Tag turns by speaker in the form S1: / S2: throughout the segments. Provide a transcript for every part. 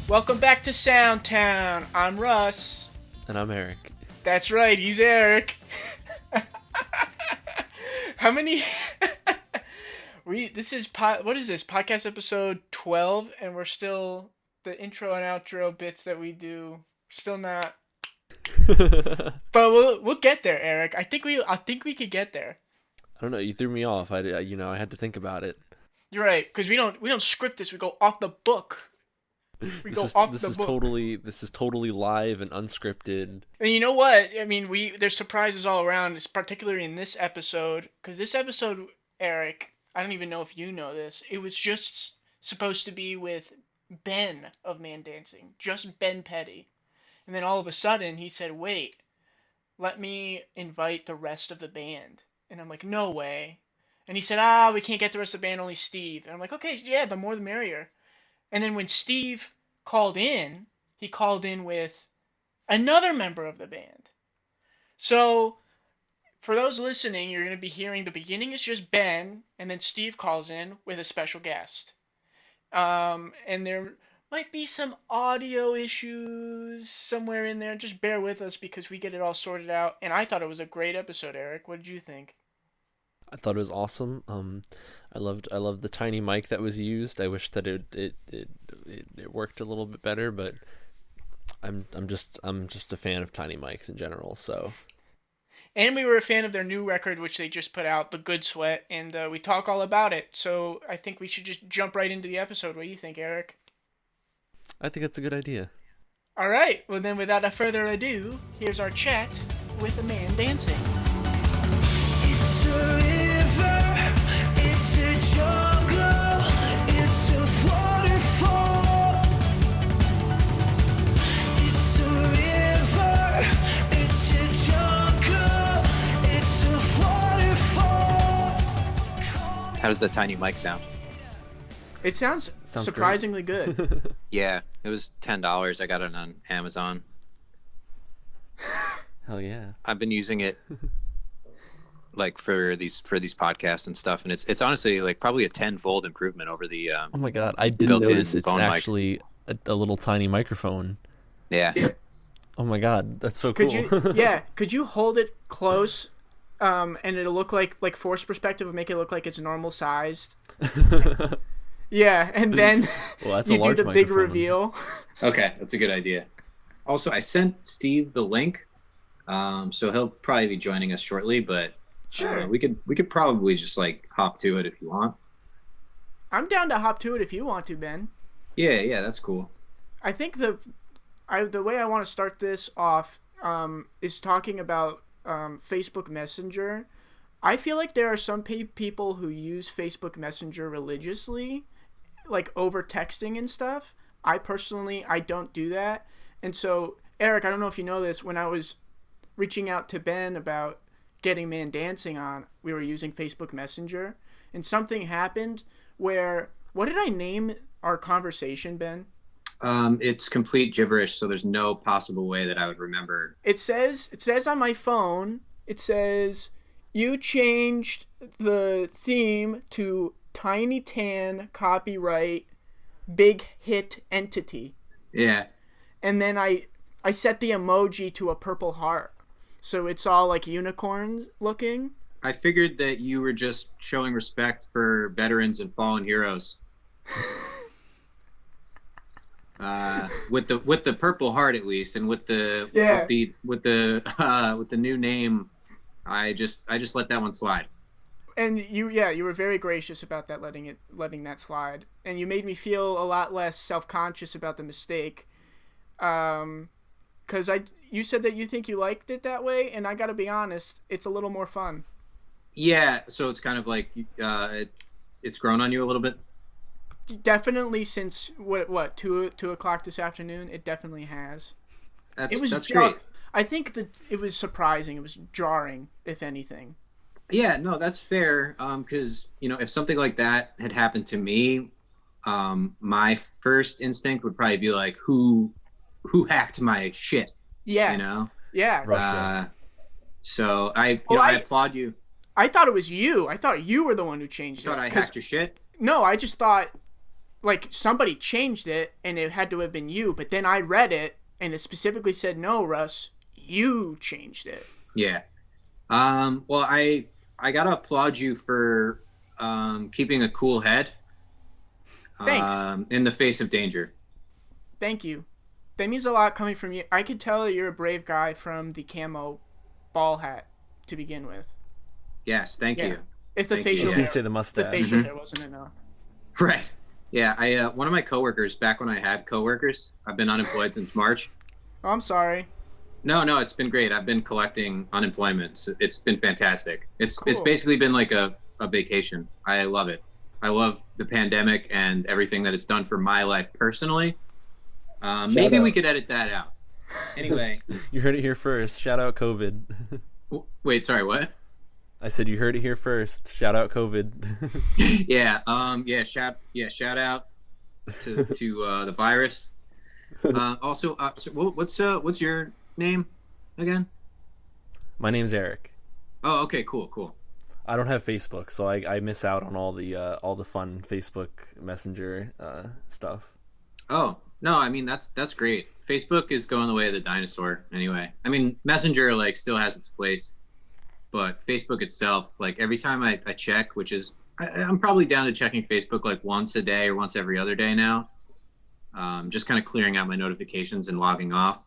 S1: Welcome back to SOUNDTOWN. I'm Russ.
S2: And I'm Eric.
S1: That's right, he's Eric. How many? This is what is this? Podcast episode 12, and we're still the intro and outro bits that we do. Still not. But we'll get there, Eric. I think we could get there.
S2: I don't know. You threw me off. I had to think about it.
S1: You're right, because we don't script this. We go off the book.
S2: This is totally live and unscripted.
S1: And you know what? I mean, there's surprises all around. It's particularly in this episode, because this episode, Eric, I don't even know if you know this. It was just supposed to be with Ben of ManDancing, just Ben Petty, and then all of a sudden he said, "Wait, let me invite the rest of the band." And I'm like, "No way." And he said, "We can't get the rest of the band, only Steve." And I'm like, "Okay, yeah, the more the merrier." And then when Steve called in, he called in with another member of the band. So, for those listening, you're going to be hearing the beginning is just Ben, and then Steve calls in with a special guest. And there might be some audio issues somewhere in there. Just bear with us because we get it all sorted out. And I thought it was a great episode, Eric. What did you think?
S2: I thought it was awesome. I loved the tiny mic that was used. I wish that it worked a little bit better, but I'm just a fan of tiny mics in general. So,
S1: and we were a fan of their new record, which they just put out, The Good Sweat, and we talk all about it. So I think we should just jump right into the episode. What do you think, Eric?
S2: I think that's a good idea. All
S1: right. Well, then, without further ado, here's our chat with a man dancing.
S3: How does the tiny mic sound?
S1: It sounds surprisingly good.
S3: Yeah, it was $10. I got it on Amazon.
S2: Hell yeah!
S3: I've been using it like for these podcasts and stuff, and it's honestly like probably a tenfold improvement over the.
S2: Oh my god! I didn't notice it's actually a little tiny microphone.
S3: Yeah.
S2: Oh my god, that's so cool.
S1: Could you hold it close? And it'll look like forced perspective will make it look like it's normal sized. Yeah, and then you do the big reveal.
S3: Okay, that's a good idea. Also, I sent Steve the link, so he'll probably be joining us shortly. But
S1: sure,
S3: we could probably just like hop to it if you want.
S1: I'm down to hop to it if you want to, Ben.
S3: Yeah, that's cool.
S1: I think the way I want to start this off is talking about Facebook Messenger. I feel like there are some people who use Facebook Messenger religiously, like over texting and stuff. I don't do that. And so, Eric, I don't know if you know this, when I was reaching out to Ben about getting ManDancing on, we were using Facebook Messenger, and something happened where, what did I name our conversation, Ben?
S3: It's complete gibberish, so there's no possible way that I would remember.
S1: It says on my phone, it says, "You changed the theme to Tiny Tan copyright big hit entity."
S3: Yeah.
S1: And then I set the emoji to a purple heart. So it's all like unicorns looking.
S3: I figured that you were just showing respect for veterans and fallen heroes. With the purple heart at least, and with the new name, I just let that one slide.
S1: And you were very gracious about that, letting that slide, and you made me feel a lot less self-conscious about the mistake. Because you said that you think you liked it that way, and I gotta be honest, it's a little more fun.
S3: Yeah, so it's kind of like it's grown on you a little bit.
S1: Definitely since what 2 o'clock this afternoon, it definitely has.
S3: That's great.
S1: I think that it was surprising. It was jarring, if anything.
S3: Yeah, no, that's fair. Because if something like that had happened to me, my first instinct would probably be like, who hacked my shit?
S1: Yeah.
S3: Yeah. So I applaud you.
S1: I thought it was you. I thought you were the one who changed it.
S3: You thought I hacked your shit?
S1: No, I just thought like somebody changed it and it had to have been you, but then I read it and it specifically said, no, Russ, you changed it.
S3: Yeah. Well, I gotta applaud you for keeping a cool head.
S1: Thanks.
S3: In the face of danger.
S1: Thank you. That means a lot coming from you. I could tell you're a brave guy from the camo ball hat to begin with.
S3: Yes, thank you.
S1: If the
S3: Thank
S1: facial
S3: you.
S2: I was
S1: hair,
S2: gonna say the mustache.
S1: the facial hair wasn't enough.
S3: Right. Yeah, I one of my coworkers, back when I had coworkers, I've been unemployed since March.
S1: Oh, I'm sorry.
S3: No, it's been great. I've been collecting unemployment. So it's been fantastic. It's
S1: Cool.
S3: basically been like a vacation. I love it. I love the pandemic and everything that it's done for my life personally. Maybe we could edit that out. Anyway.
S2: You heard it here first. Shout out COVID.
S3: Wait, sorry, what?
S2: I said you heard it here first. Shout out COVID.
S3: Yeah. Shout out to the virus. Also, so what's your name again?
S2: My name's Eric.
S3: Oh, okay, cool.
S2: I don't have Facebook, so I miss out on all the fun Facebook Messenger stuff.
S3: Oh, no, I mean that's great. Facebook is going the way of the dinosaur anyway. I mean, Messenger like still has its place, but Facebook itself, like every time I check, which is I'm probably down to checking Facebook like once a day or once every other day now. Just kind of clearing out my notifications and logging off.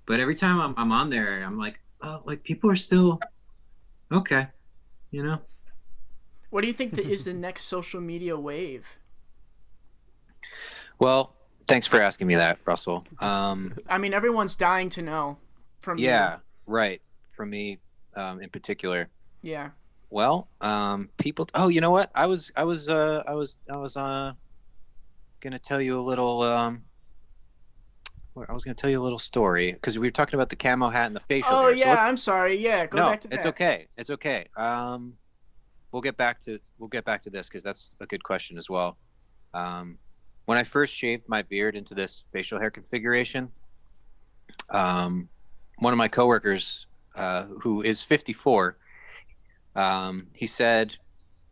S3: But every time I'm on there, I'm like, oh, like people are still okay, you know?
S1: What do you think is the next social media wave?
S4: Well, thanks for asking me that, Russell.
S1: I mean, everyone's dying to know from
S4: Yeah, right. For me, in particular.
S1: you. Yeah.
S4: Well, people. Oh, you know what? I was gonna tell you a little. I was gonna tell you a little story because we were talking about the camo hat and the facial
S1: Oh
S4: hair.
S1: yeah, I'm sorry. Yeah, go back to that.
S4: It's okay. It's okay. We'll get back to this because that's a good question as well. When I first shaved my beard into this facial hair configuration, one of my coworkers, who is 54, he said,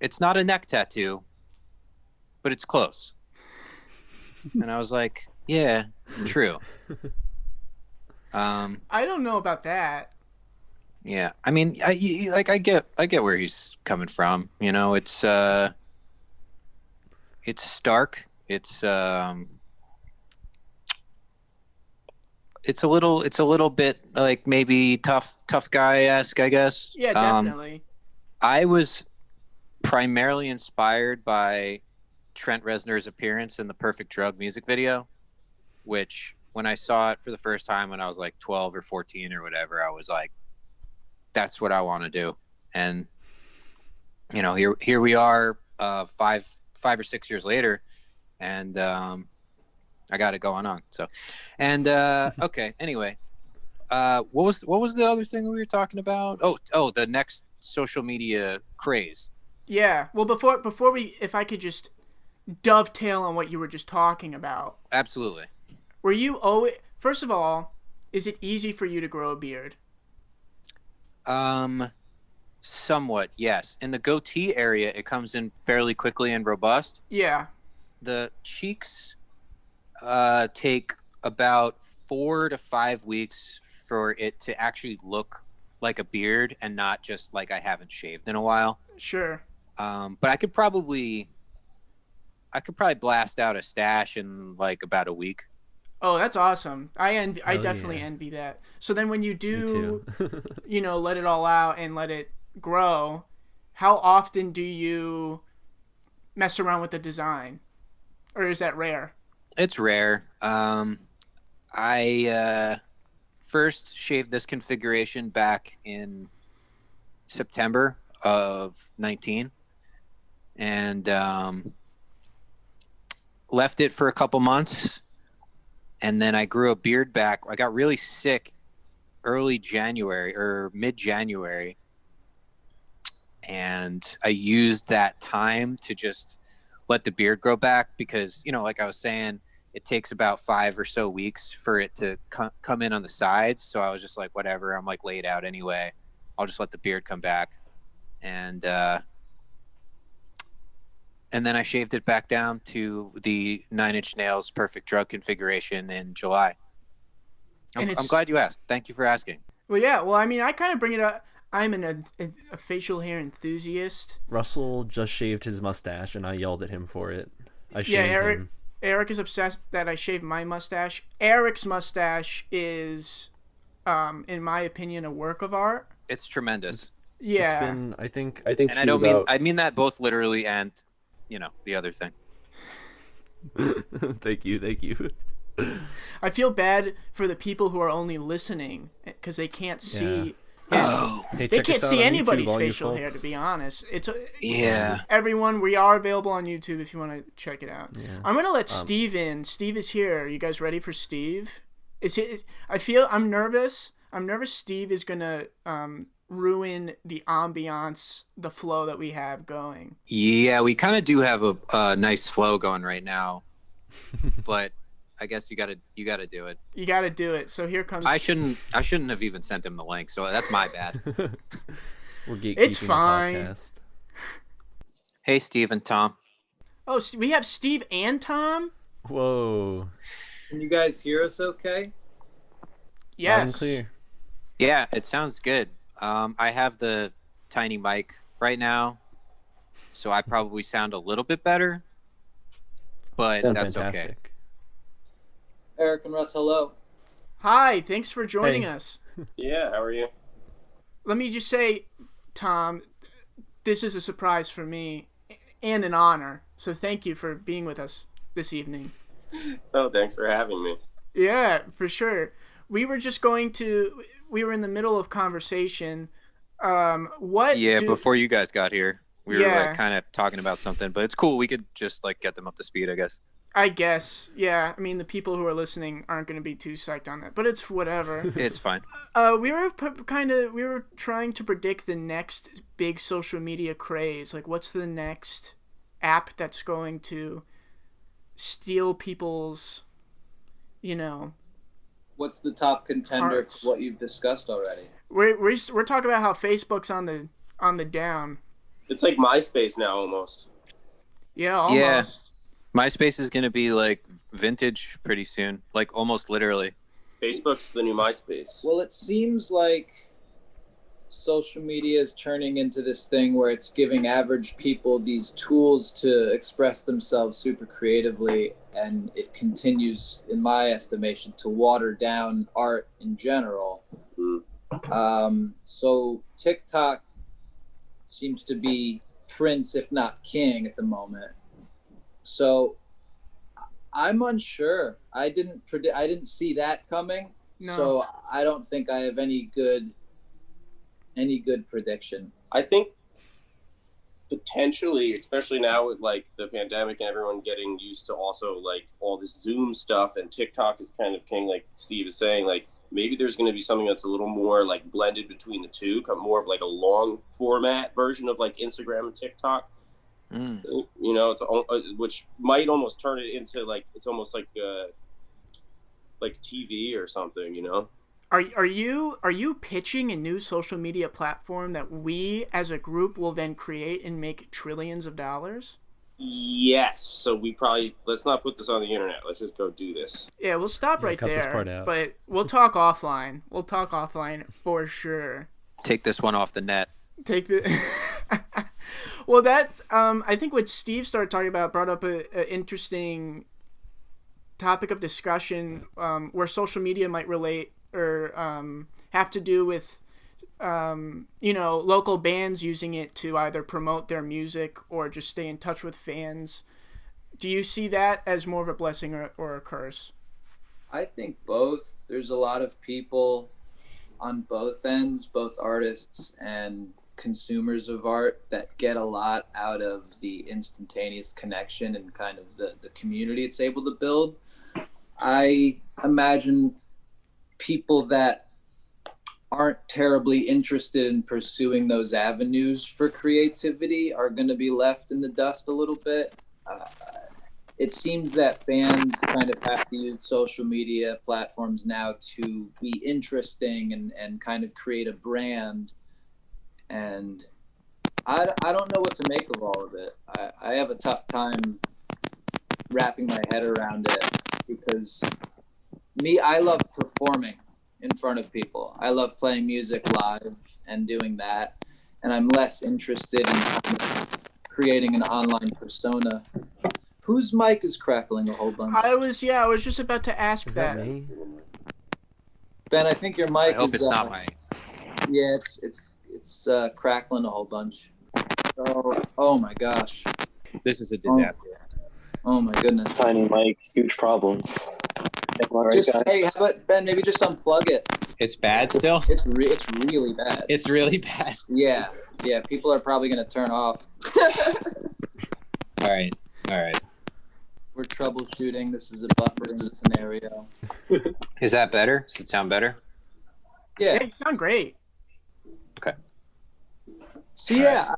S4: "It's not a neck tattoo, but it's close." And I was like, "Yeah, true."
S1: I don't know about that.
S4: Yeah, I mean, I get where he's coming from. You know, it's stark. It's a little bit like maybe tough guy-esque, I guess.
S1: Yeah, definitely.
S4: I was primarily inspired by Trent Reznor's appearance in the Perfect Drug music video, which when I saw it for the first time when I was like 12 or 14 or whatever, I was like, that's what I want to do. And you know, here we are 5 or 6 years later, and I got it going on. So, and okay, anyway, what was the other thing we were talking about? Oh, the next social media craze.
S1: Yeah. Well, before we, if I could just dovetail on what you were just talking about.
S4: Absolutely.
S1: Were you always, first of all, is it easy for you to grow a beard?
S4: Somewhat, yes. In the goatee area, it comes in fairly quickly and robust.
S1: Yeah.
S4: The cheeks take about 4 to 5 weeks for it to actually look like a beard and not just like I haven't shaved in a while.
S1: Sure.
S4: But I could probably blast out a stash in like about a week.
S1: Oh, that's awesome. I definitely
S2: yeah.
S1: envy that. So then when you
S2: Me
S1: do,
S2: too.
S1: let it all out and let it grow, how often do you mess around with the design? Or is that rare?
S4: It's rare. I first shaved this configuration back in September of 19 and left it for a couple months. And then I grew a beard back. I got really sick early January or mid-January. And I used that time to just let the beard grow back because, like I was saying, it takes about 5 or so weeks for it to come in on the sides. So I was just like, whatever, I'm like laid out anyway. I'll just let the beard come back. And and then I shaved it back down to the 9 Inch Nails perfect drug configuration in July. I'm glad you asked. Thank you for asking.
S1: Well, yeah. Well, I mean, I kind of bring it up. I'm a facial hair enthusiast.
S2: Russell just shaved his mustache, and I yelled at him for it. I shamed him.
S1: Eric is obsessed that I shaved my mustache. Eric's mustache is, in my opinion, a work of art.
S4: It's tremendous.
S1: Yeah.
S2: It's been, I think,
S4: and I mean that both literally and, the other thing.
S2: Thank you.
S1: I feel bad for the people who are only listening because they can't see.
S4: Oh,
S2: hey,
S1: they can't see anybody's
S2: YouTube,
S1: facial hair. To be honest,
S4: yeah.
S1: Everyone, we are available on YouTube if you want to check it out.
S2: Yeah.
S1: I'm gonna let Steve in. Steve is here. Are you guys ready for Steve? I'm nervous. Steve is gonna ruin the ambiance, the flow that we have going.
S4: Yeah, we kind of do have a nice flow going right now, but I guess you gotta do it.
S1: You gotta do it. So here comes.
S4: I shouldn't have even sent him the link, so that's my bad.
S2: We're gatekeeping
S1: It's fine.
S2: The podcast.
S4: Hey, Steve and Tom.
S1: Oh, we have Steve and Tom.
S2: Whoa.
S5: Can you guys hear us okay?
S1: Yes.
S2: Loud and clear.
S4: Yeah, it sounds good. I have the tiny mic right now, so I probably sound a little bit better, but that's
S2: fantastic.
S4: Okay.
S5: Eric and Russ, hello.
S1: Hi. Thanks for joining
S2: Hey.
S1: us.
S6: Yeah, how are you?
S1: Let me just say, Tom, this is a surprise for me and an honor. So thank you for being with us this evening.
S6: Oh, thanks for having me.
S1: Yeah, for sure. We were in the middle of conversation.
S4: Before you guys got here, we were
S1: Yeah.
S4: like kind of talking about something, but it's cool. We could just like get them up to speed, I guess.
S1: I guess, yeah. I mean, the people who are listening aren't going to be too psyched on that, but it's whatever.
S4: It's fine.
S1: We were trying to predict the next big social media craze. Like, what's the next app that's going to steal people's,
S5: What's the top contender
S1: Hearts.
S5: for what you've discussed already?
S1: We're talking about how Facebook's on the down.
S6: It's like MySpace now almost.
S1: Yeah, almost.
S4: Yeah. MySpace is going to be like vintage pretty soon, like almost literally.
S6: Facebook's the new MySpace.
S5: Well, it seems like social media is turning into this thing where it's giving average people these tools to express themselves super creatively, and it continues, in my estimation, to water down art in general. So TikTok seems to be prince, if not king, at the moment. So I'm unsure. I didn't see that coming.
S1: No.
S5: So I don't think I have any good prediction.
S6: I think potentially, especially now with like the pandemic and everyone getting used to also like all this Zoom stuff, and TikTok is kind of king, like Steve is saying, like maybe there's going to be something that's a little more like blended between the two, more of like a long format version of like Instagram and TikTok. Which might almost turn it into like it's almost like TV or something,
S1: Are you pitching a new social media platform that we as a group will then create and make trillions of dollars?
S6: Yes. So let's not put this on the internet. Let's just go do this.
S1: Yeah, we'll stop right
S2: cut this
S1: there.
S2: part out.
S1: But we'll talk offline. We'll talk offline for sure.
S4: Take this one off the net.
S1: Take the. Well, that's I think what Steve started talking about brought up a interesting topic of discussion where social media might relate or have to do with local bands using it to either promote their music or just stay in touch with fans. Do you see that as more of a blessing or a curse?
S5: I think both. There's a lot of people on both ends, both artists and consumers of art, that get a lot out of the instantaneous connection and kind of the community it's able to build. I imagine people that aren't terribly interested in pursuing those avenues for creativity are going to be left in the dust a little bit. It seems that fans kind of have to use social media platforms now to be interesting and kind of create a brand. And I don't know what to make of all of it. I have a tough time wrapping my head around it because I love performing in front of people. I love playing music live and doing that. And I'm less interested in creating an online persona. Whose mic is crackling a whole bunch?
S1: I was just about to ask
S2: Is
S1: that.
S2: that me?
S5: Ben, I think your mic
S4: I hope it's not mine.
S5: Yeah, it's crackling a whole bunch. Oh my gosh.
S4: This is a disaster.
S5: Oh my goodness.
S7: Tiny mic, huge problems.
S5: Hey, how about Ben? Maybe just unplug it.
S4: It's bad still.
S5: It's really bad.
S4: It's really bad.
S5: Yeah. People are probably gonna turn off.
S4: All right.
S5: We're troubleshooting. This is a buffering scenario.
S4: Is that better? Does it sound better?
S5: Yeah.
S1: Yeah, you sound great.
S4: Okay.
S5: So yeah,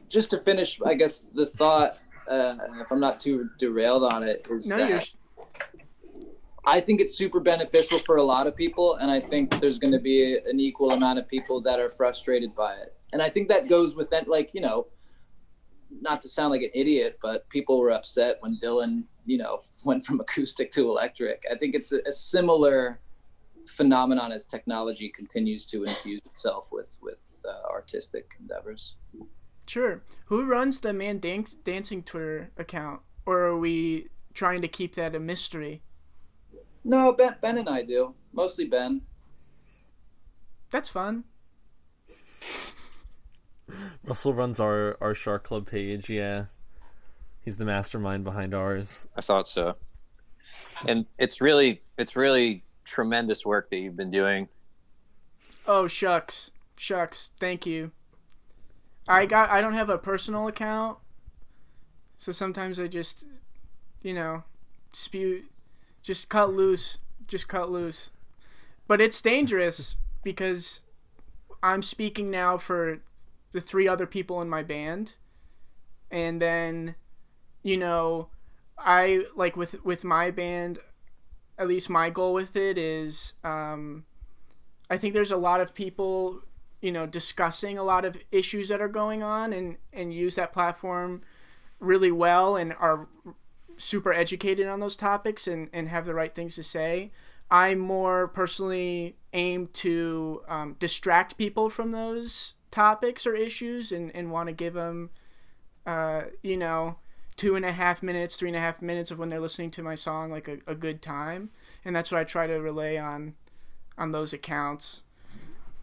S5: just to finish, I guess the thought, if I'm not too derailed on it, is that I think it's super beneficial for a lot of people, and I think there's going to be an equal amount of people that are frustrated by it. And I think that goes with that, like, you know, not to sound like an idiot, but people were upset when Dylan, you know, went from acoustic to electric. I think it's a similar phenomenon as technology continues to infuse itself with artistic endeavors.
S1: Sure. Who runs the ManDancing Twitter account? Or are we trying to keep that a mystery?
S5: No, Ben and I do. Mostly Ben.
S1: That's fun.
S2: Russell runs our Shark Club page, yeah. He's the mastermind behind ours.
S4: I thought so. And it's really tremendous work that you've been doing.
S1: Oh, shucks. Thank you. I don't have a personal account, so sometimes I just, you know, just cut loose. But it's dangerous because I'm speaking now for the 3 other people in my band, and then, you know, I like with my band, at least my goal with it is, I think there's a lot of people, you know, discussing a lot of issues that are going on and use that platform really well and are super educated on those topics and have the right things to say. I more personally aim to distract people from those topics or issues and want to give them, you know, 2.5 minutes, 3.5 minutes of when they're listening to my song, like a good time. And that's what I try to relay on those accounts.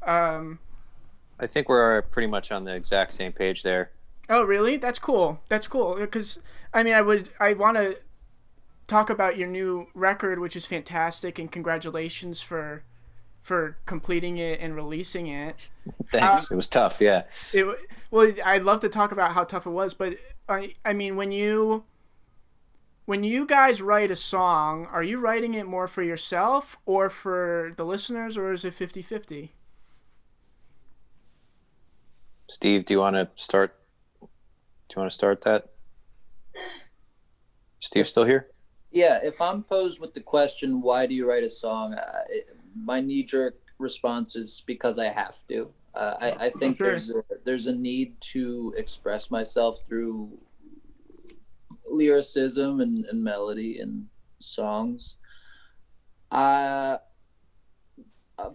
S4: I think we're pretty much on the exact same page there.
S1: Oh, really? That's cool. Because, I mean, I want to talk about your new record, which is fantastic, and congratulations for completing it and releasing it.
S4: Thanks. It was tough, yeah.
S1: Well, I'd love to talk about how tough it was, but I mean, when you guys write a song, are you writing it more for yourself or for the listeners, or is it 50-50?
S4: Steve, do you want to start that? Steve still here?
S5: Yeah, if I'm posed with the question, why do you write a song? My knee-jerk response is because I have to. I think
S1: Sure.
S5: there's a need to express myself through lyricism and melody and songs. Of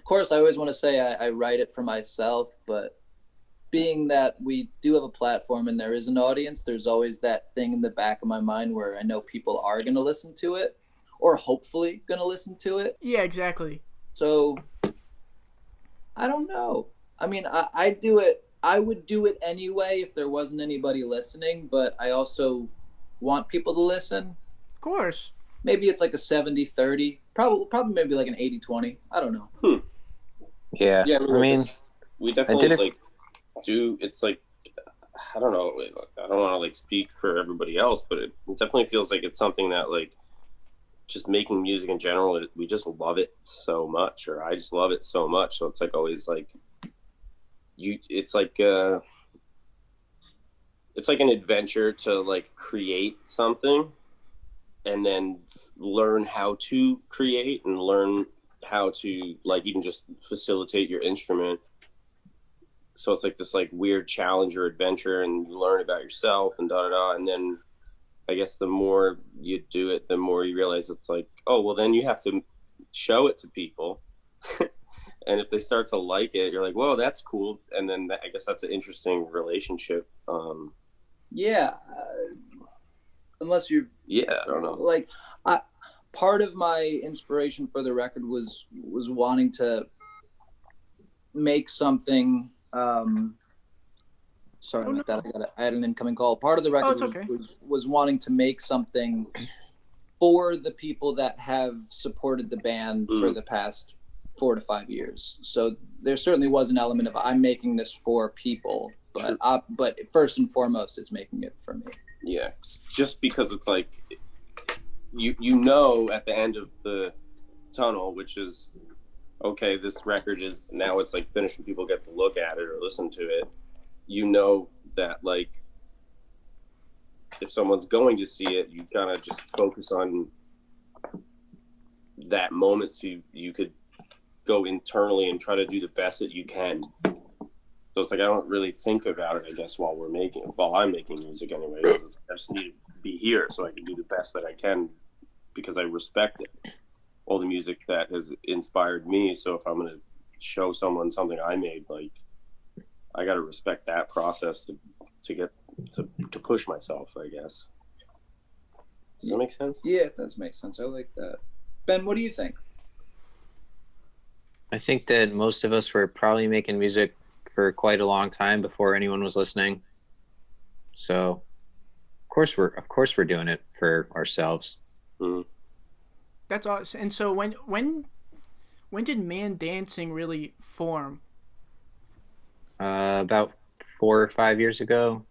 S5: course, I always want to say I write it for myself, but being that we do have a platform and there is an audience, there's always that thing in the back of my mind where I know people are going to listen to it, or hopefully going to listen to it.
S1: Yeah, exactly.
S5: So I don't know. I mean, I do it. I would do it anyway if there wasn't anybody listening, but I also want people to listen.
S1: Of course.
S5: Maybe it's like a 70-30, probably maybe like an 80-20. I don't know.
S4: Yeah. I mean,
S6: we definitely it's like, I don't know. I don't want to like speak for everybody else, but it definitely feels like it's something that like just making music in general, we just love it so much, or I just love it so much. So it's like always like it's like an adventure to like create something and then learn how to create and learn how to like even just facilitate your instrument. so it's like this like weird challenge or adventure, and you learn about yourself and da da da. And then I guess the more you do it, the more you realize it's like, oh, well, then you have to show it to people. And if they start to like it, you're like, whoa, that's cool. And then I guess that's an interesting relationship.
S5: Yeah. Unless you're,
S6: Yeah, I don't know.
S5: like, part of my inspiration for the record was wanting to make something. Sorry about that. I had an incoming call. Part of the record was wanting to make something for the people that have supported the band for the past 4 to 5 years. So there certainly was an element of I'm making this for people, but first and foremost, it's making it for me.
S6: Yeah, just because it's like you know at the end of the tunnel, which is okay, this record is now it's like finished and people get to look at it or listen to it. You know that like if someone's going to see it, you kind of just focus on that moment so you could go internally and try to do the best that you can. So it's like I don't really think about it, I guess, while I'm making music anyway. I just need to be here so I can do the best that I can because I respect it. All the music that has inspired me. So if I'm gonna show someone something I made, like I gotta respect that process to get to push myself, I guess. Does that make sense?
S5: Yeah, it does make sense. I like that. Ben, what do you think?
S4: I think that most of us were probably making music for quite a long time before anyone was listening. So, of course we're doing it for ourselves.
S6: Mm-hmm.
S1: That's awesome. And so when did ManDancing really form?
S4: About 4 or 5 years ago.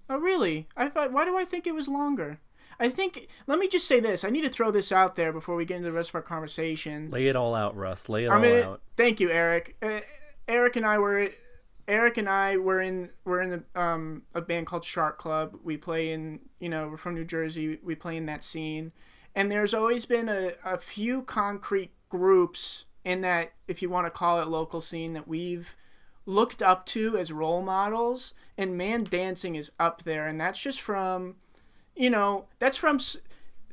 S1: Oh, really? Why do I think it was longer? Let me just say this. I need to throw this out there before we get into the rest of our conversation.
S2: Lay it all out, Russ. Lay it all out.
S1: Thank you, Eric. Eric and I were in a band called Shark Club. We play in, we're from New Jersey. We play in that scene. And there's always been a few concrete groups in that, if you want to call it local scene, that we've looked up to as role models. And ManDancing is up there. And that's just from, that's from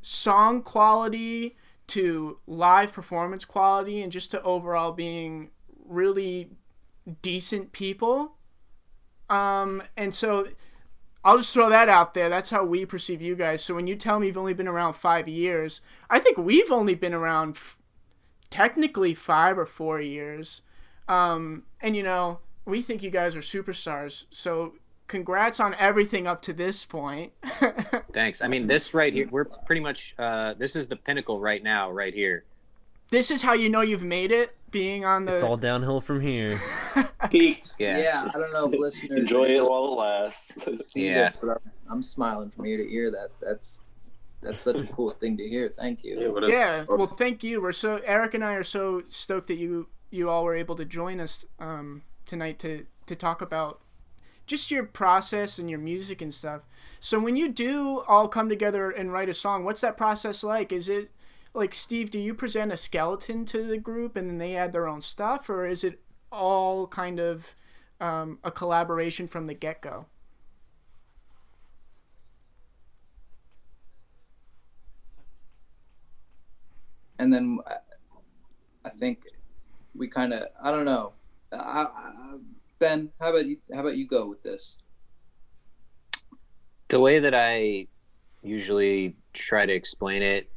S1: song quality to live performance quality and just to overall being really decent people. And so I'll just throw that out there. That's how we perceive you guys. So when you tell me you've only been around 5 years, I think we've only been around technically 5 or 4 years. And we think you guys are superstars. So congrats on everything up to this point.
S4: Thanks. I mean, this right here, we're pretty much, this is the pinnacle right now, right here.
S1: This is how you know you've made it, being on the...
S2: It's all downhill from here.
S6: Peaked.
S5: Yeah, I don't know if listeners...
S7: Enjoy it while it lasts.
S5: See this, but I'm smiling from ear to ear. That's such a cool thing to hear. Thank you.
S1: Yeah, well, thank you. Eric and I are so stoked that you all were able to join us tonight to talk about just your process and your music and stuff. So when you do all come together and write a song, what's that process like? Is it like, Steve, do you present a skeleton to the group and then they add their own stuff, or is it all kind of a collaboration from the get-go?
S5: And then I think we kind of, I don't know. Ben, how about you go with this?
S4: The way that I usually try to explain it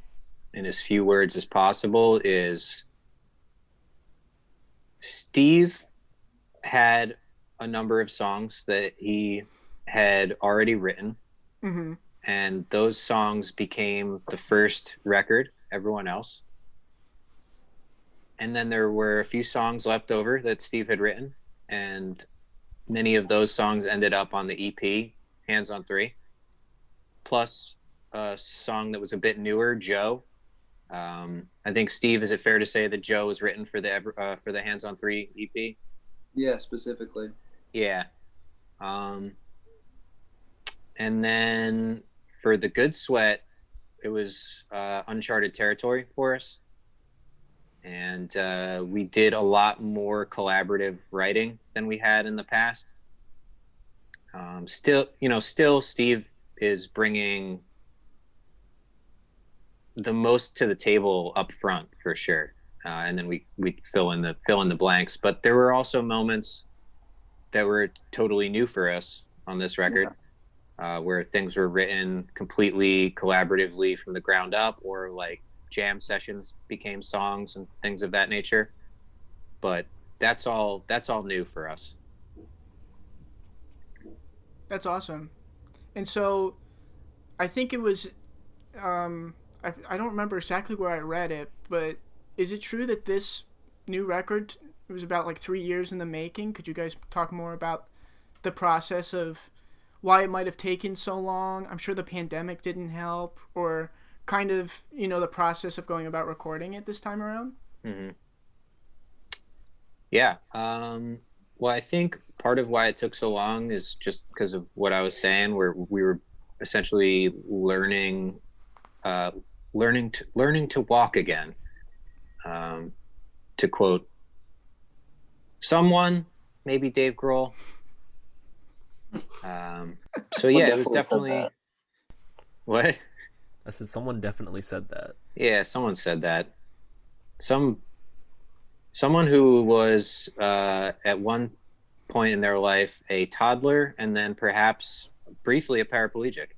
S4: in as few words as possible is Steve had a number of songs that he had already written.
S1: Mm-hmm.
S4: And those songs became the first record, Everyone Else. And then there were a few songs left over that Steve had written, and many of those songs ended up on the EP, Hands on Three, plus a song that was a bit newer, Joe. I think, Steve, is it fair to say that Joe was written for the Hands on Three EP?
S5: Yeah, specifically.
S4: Yeah. And then for the Good Sweat, it was uncharted territory for us. and we did a lot more collaborative writing than we had in the past. Still Steve is bringing the most to the table up front for sure, and then we fill in the blanks. But there were also moments that were totally new for us on this record, where things were written completely collaboratively from the ground up, or like jam sessions became songs and things of that nature. But that's all new for us.
S1: That's awesome. And so I think it was I don't remember exactly where I read it, but is it true that this new record, it was about like 3 years in the making? Could you guys talk more about the process of why it might have taken so long? I'm sure the pandemic didn't help, or kind of, the process of going about recording it this time around?
S4: Mm-hmm. Yeah. Well, I think part of why it took so long is just because of what I was saying, where we were essentially learning to walk again. To quote someone, maybe Dave Grohl. So yeah, it was definitely what?
S2: I said someone definitely said that.
S4: Yeah, someone said that. Someone who was at one point in their life a toddler, and then perhaps briefly a paraplegic,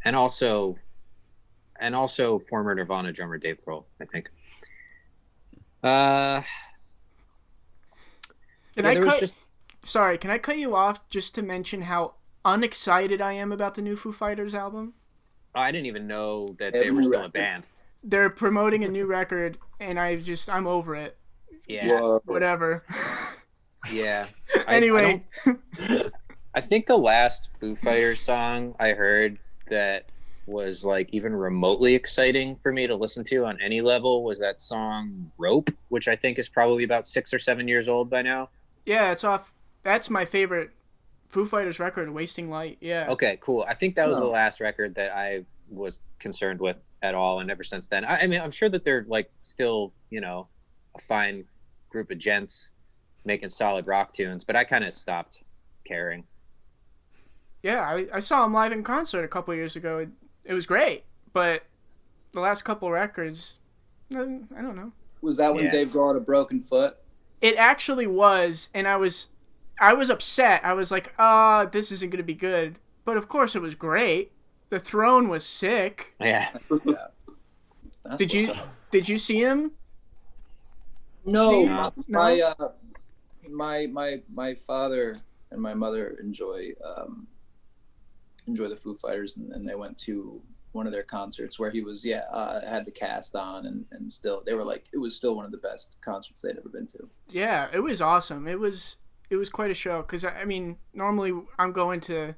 S4: and also former Nirvana drummer Dave Grohl, I think.
S1: Sorry, can I cut you off just to mention how unexcited I am about the new Foo Fighters album?
S4: Oh, I didn't even know that they were still a band.
S1: They're promoting a new record, and I'm over it.
S4: Yeah.
S5: Whoa.
S1: Whatever.
S4: Yeah.
S1: Anyway.
S4: I think the last Foo Fighters song I heard that was like even remotely exciting for me to listen to on any level was that song Rope, which I think is probably about 6 or 7 years old by now.
S1: Yeah, it's off. That's my favorite Foo Fighters record, Wasting Light. Yeah.
S4: Okay, cool. I think that was the last record that I was concerned with at all, and ever since then. I mean, I'm sure that they're like still, a fine group of gents making solid rock tunes, but I kind of stopped caring.
S1: Yeah, I saw them live in concert a couple years ago. It was great, but the last couple records, I don't know.
S5: Was that when Dave Grohl had a broken foot?
S1: It actually was, and I was upset. I was like, this isn't going to be good. But of course it was great. The Throne was sick.
S4: Yeah.
S1: Did you see him?
S5: No. My father and my mother enjoy the Foo Fighters, and they went to one of their concerts where he was had the cast on, and still they were like, it was still one of the best concerts they'd ever been to.
S1: Yeah, it was awesome. It was quite a show, because I mean, normally I'm going to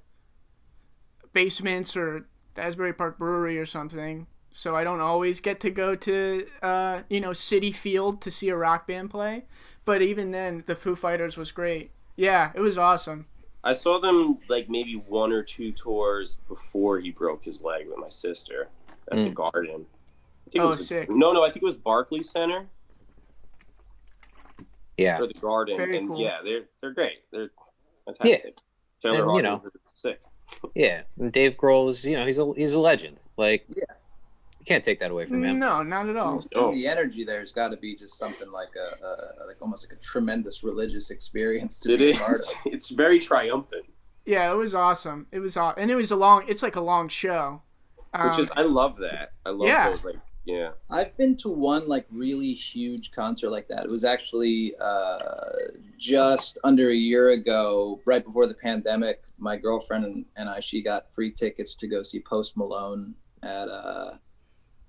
S1: basements or the Asbury Park Brewery or something, so I don't always get to go to Citi Field to see a rock band play, but even then the Foo Fighters was great. Yeah, it was awesome.
S6: I saw them like maybe 1 or 2 tours before he broke his leg with my sister at the Garden. I think it was
S1: sick.
S6: No, I think it was Barclays Center.
S4: Yeah.
S6: Or the Garden.
S1: Very
S6: and
S1: cool.
S6: yeah, they're great. They're fantastic. Taylor Hawkins is sick.
S4: Yeah. And Dave Grohl is, he's a legend. Like, you can't take that away from him.
S1: No, not at all.
S5: The energy there's got to be just something like like almost like a tremendous religious experience to be a part of.
S6: It's very triumphant.
S1: Yeah, it was awesome. It was and it was it's like a long show.
S6: I love that. I love those, like, yeah.
S5: I've been to one like really huge concert like that. It was actually just under a year ago, right before the pandemic. My girlfriend and she got free tickets to go see Post Malone at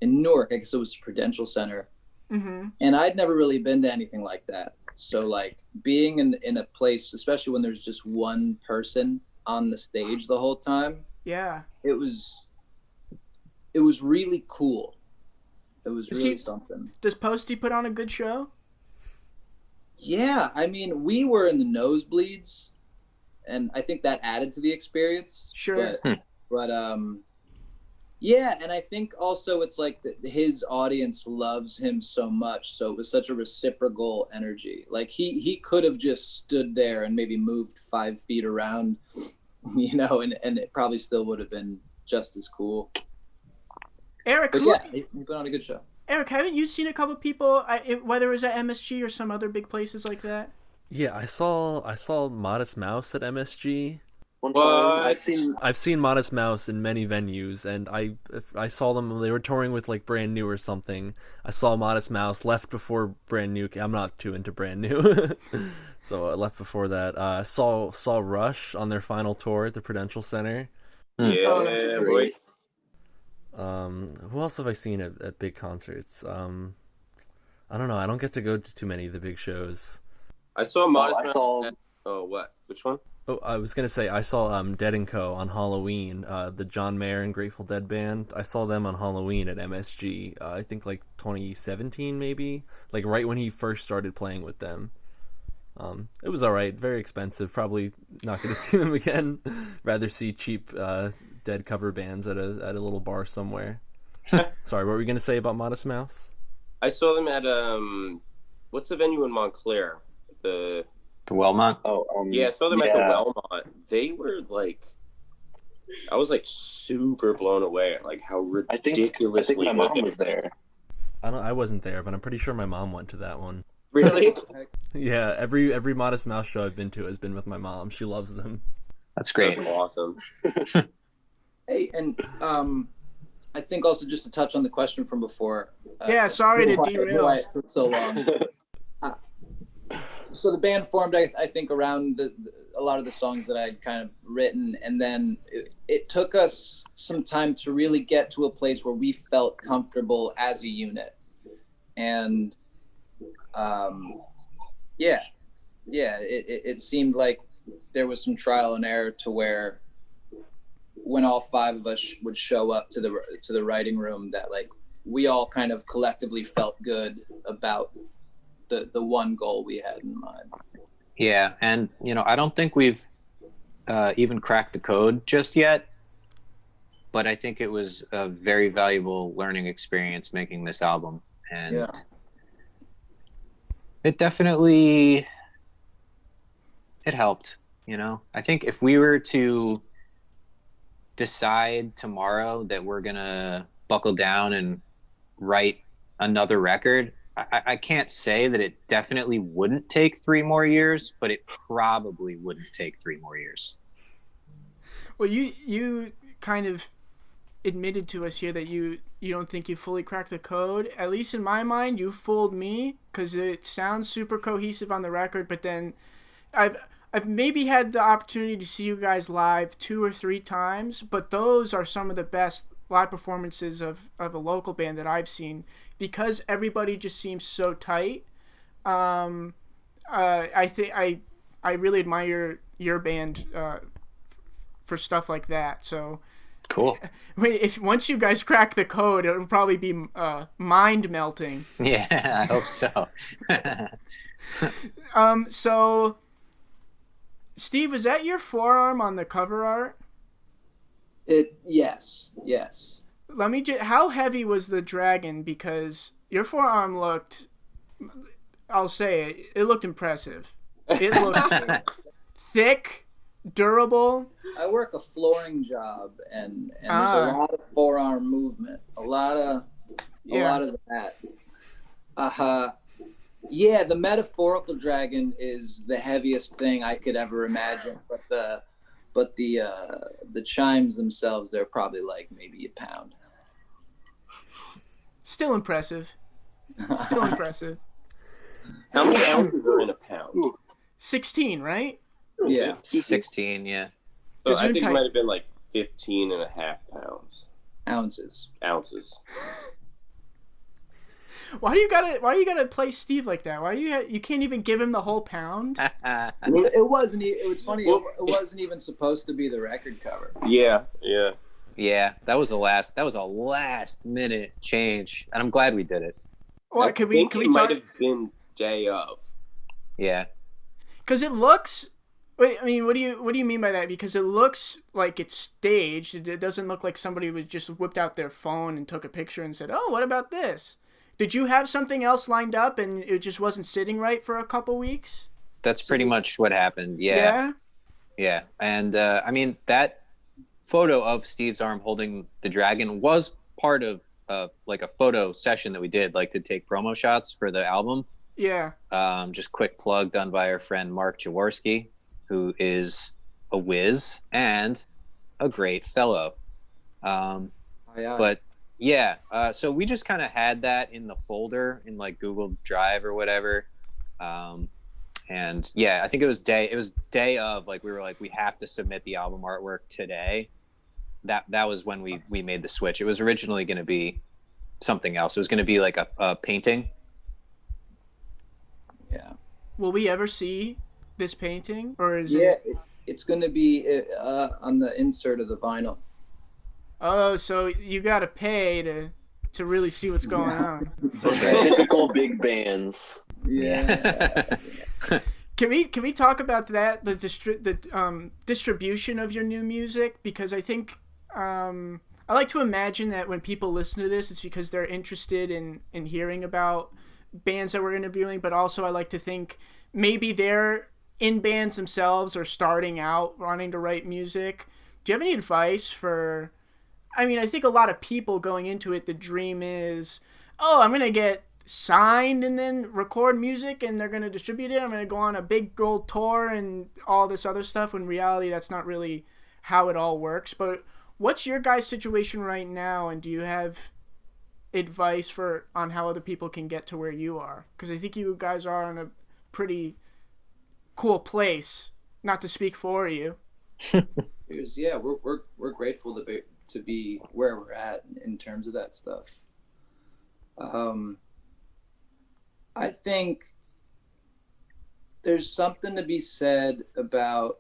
S5: in Newark. I guess it was Prudential Center.
S1: Mm-hmm.
S5: And I'd never really been to anything like that. So like being in a place, especially when there's just one person on the stage the whole time.
S1: Yeah.
S5: It was really cool. It was really something.
S1: Does Posty put on a good show?
S5: Yeah, I mean, we were in the nosebleeds, and I think that added to the experience.
S1: Sure.
S5: But Yeah, and I think also it's like his audience loves him so much, so it was such a reciprocal energy. Like he could have just stood there and maybe moved 5 feet around, and it probably still would have been just as cool.
S1: Eric,
S5: But yeah, he put on a good show.
S1: Eric, haven't you seen a couple people, whether it was at MSG or some other big places like that?
S2: Yeah, I saw Modest Mouse at MSG.
S7: One time
S2: I've seen Modest Mouse in many venues, and I saw them. They were touring with like Brand New or something. I saw Modest Mouse, left before Brand New. I'm not too into Brand New, so I left before that. Saw Rush on their final tour at the Prudential Center.
S6: Yeah, boy.
S2: Who else have I seen at big concerts? I don't know. I don't get to go to too many of the big shows.
S6: I saw Modest
S7: I
S6: Mouse.
S7: saw
S6: Oh, what? Which one?
S2: Oh, I was gonna say I saw Dead & Co. on Halloween, the John Mayer and Grateful Dead band. I saw them on Halloween at MSG. I think like 2017 maybe, like right when he first started playing with them. It was all right. Very expensive. Probably not gonna see them again. Rather see cheap Dead cover bands at a little bar somewhere. Sorry, what were you gonna say about Modest Mouse?
S6: I saw them at what's the venue in Montclair? The
S4: Wellmont.
S6: Yeah, I saw them at the Wellmont. They were like, I was like super blown away at like how ridiculously.
S7: I think my mom
S6: good
S7: was there.
S2: I wasn't there, but I'm pretty sure my mom went to that one.
S6: Really?
S2: Yeah, every Modest Mouse show I've been to has been with my mom. She loves them.
S4: That's great.
S6: That's awesome.
S5: Hey, and I think also just to touch on the question from before.
S1: Yeah, sorry to derail.
S5: Why it took so long. So the band formed, I think, around a lot of the songs that I had kind of written, and then it took us some time to really get to a place where we felt comfortable as a unit, and it seemed like there was some trial and error to where when all 5 of us would show up to the writing room, that like we all kind of collectively felt good about the one goal we had in mind.
S4: Yeah, and I don't think we've even cracked the code just yet, but I think it was a very valuable learning experience making this album, and it definitely helped. I think if we were to decide tomorrow that we're gonna buckle down and write another record, I can't say that it definitely wouldn't take 3 more years, but it probably wouldn't take 3 more years.
S1: Well, you kind of admitted to us here that you don't think you fully cracked the code. At least in my mind, you fooled me, because it sounds super cohesive on the record, but then I've maybe had the opportunity to see you guys live 2 or 3 times, but those are some of the best live performances of a local band that I've seen, because everybody just seems so tight. I think I really admire your band for stuff like that. So
S4: Cool.
S1: if once you guys crack the code, it'll probably be mind melting.
S4: Yeah, I hope so.
S1: So Steve, was that your forearm on the cover art?
S5: Yes.
S1: Let me how heavy was the dragon? Because your forearm looked, I'll say it looked impressive. It looked thick, durable.
S5: I work a flooring job, and there's a lot of forearm movement, a lot of that. Yeah, the metaphorical dragon is the heaviest thing I could ever imagine, but the chimes themselves, they're probably like maybe a pound.
S1: Still impressive.
S6: How many ounces are in a pound?
S1: 16, right?
S5: Yeah.
S4: 16, yeah.
S6: So I think it might have been like 15 and a half pounds.
S5: Ounces.
S1: Why do you gotta play Steve like that? Why you can't even give him the whole pound?
S5: It wasn't. It was funny. It wasn't even supposed to be the record cover.
S6: Yeah.
S4: Yeah, that was a last minute change, and I'm glad we did it.
S1: Well, can we
S6: might
S1: talk?
S6: have been day of.
S4: Yeah.
S1: Because it looks Wait, I mean, what do you mean by that? Because it looks like it's staged. It doesn't look like somebody was just whipped out their phone and took a picture and said, "Oh, what about this?" Did you have something else lined up and it just wasn't sitting right for a couple weeks?
S4: That's pretty much what happened. Yeah.
S1: Yeah.
S4: Yeah. And I mean, that photo of Steve's arm holding the dragon was part of like a photo session that we did, like to take promo shots for the album.
S1: Yeah.
S4: Just quick plug done by our friend Mark Jaworski, who is a whiz and a great fellow. But yeah, so we just kind of had that in the folder in like Google Drive or whatever. And yeah, I think it was day of, like, we were like, we have to submit the album artwork today. That was when we made the switch. It was originally going to be something else. It was going to be like a painting.
S5: Yeah.
S1: Will we ever see this painting, or is
S5: it's going to be on the insert of the vinyl.
S1: Oh, so you got to pay to really see what's going on.
S7: Typical big bands.
S5: Yeah.
S1: Can we talk about that, the distribution of your new music? Because I think I like to imagine that when people listen to this, it's because they're interested in hearing about bands that we're interviewing, but also I like to think maybe they're in bands themselves or starting out wanting to write music. Do you have any advice for, I mean, I think a lot of people going into it, the dream is, oh, I'm going to get signed and then record music and they're going to distribute it. I'm going to go on a big gold tour and all this other stuff. When in reality, that's not really how it all works. But what's your guys' situation right now? And do you have advice on how other people can get to where you are? Because I think you guys are in a pretty cool place, not to speak for you.
S5: Yeah, we're grateful to be where we're at in terms of that stuff. I think there's something to be said about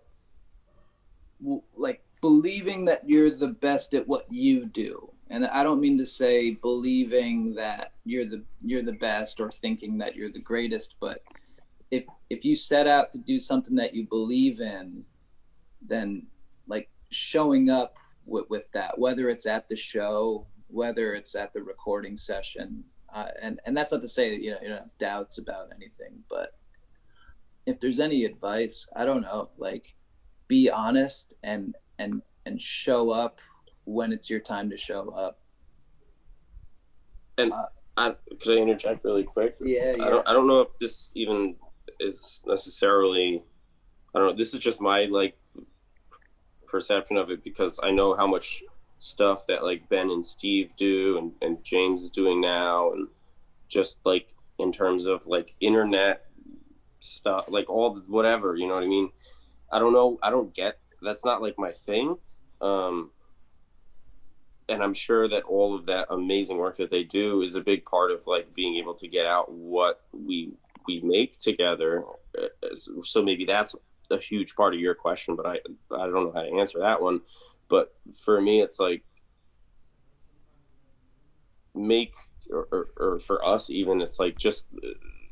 S5: like believing that you're the best at what you do. And I don't mean to say believing that you're the best or thinking that you're the greatest, but if you set out to do something that you believe in, then like showing up with that, whether it's at the show, whether it's at the recording session, and that's not to say that you don't have doubts about anything, but if there's any advice, I don't know, like be honest and show up when it's your time to show up.
S6: And could I interject really quick?
S5: Yeah.
S6: I don't know if this even is necessarily, I don't know, this is just my like perception of it, because I know how much stuff that like Ben and Steve do and James is doing now, and just like in terms of like internet stuff, like all the whatever, you know what I mean? I don't know, I don't get, that's not like my thing. And I'm sure that all of that amazing work that they do is a big part of like being able to get out what we make together. So maybe that's a huge part of your question, but I don't know how to answer that one. But for me, it's like or for us even, it's like just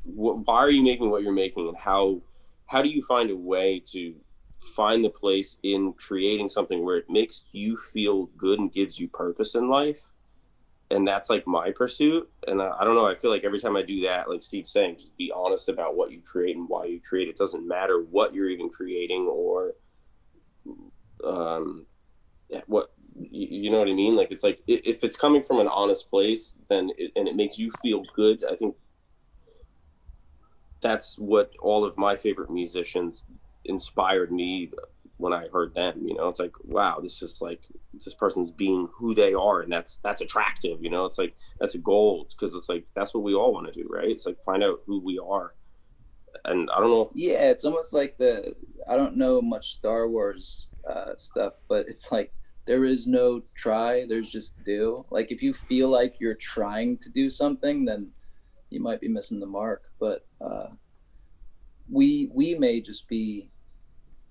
S6: why are you making what you're making, and how do you find a way to find the place in creating something where it makes you feel good and gives you purpose in life? And that's like my pursuit. And I don't know, I feel like every time I do that, like Steve's saying, just be honest about what you create and why you create. It doesn't matter what you're even creating or what, you know what I mean? Like, it's like, if it's coming from an honest place, then it makes you feel good. I think that's what all of my favorite musicians inspired me when I heard them. You know, it's like, wow, this is like, this person's being who they are, and that's attractive. You know, it's like, that's a goal, because it's like, that's what we all want to do, right? It's like, find out who we are. And I don't know
S5: yeah, it's almost like I don't know much Star Wars stuff, but it's like there is no try, there's just do. Like if you feel like you're trying to do something, then you might be missing the mark. But we may just be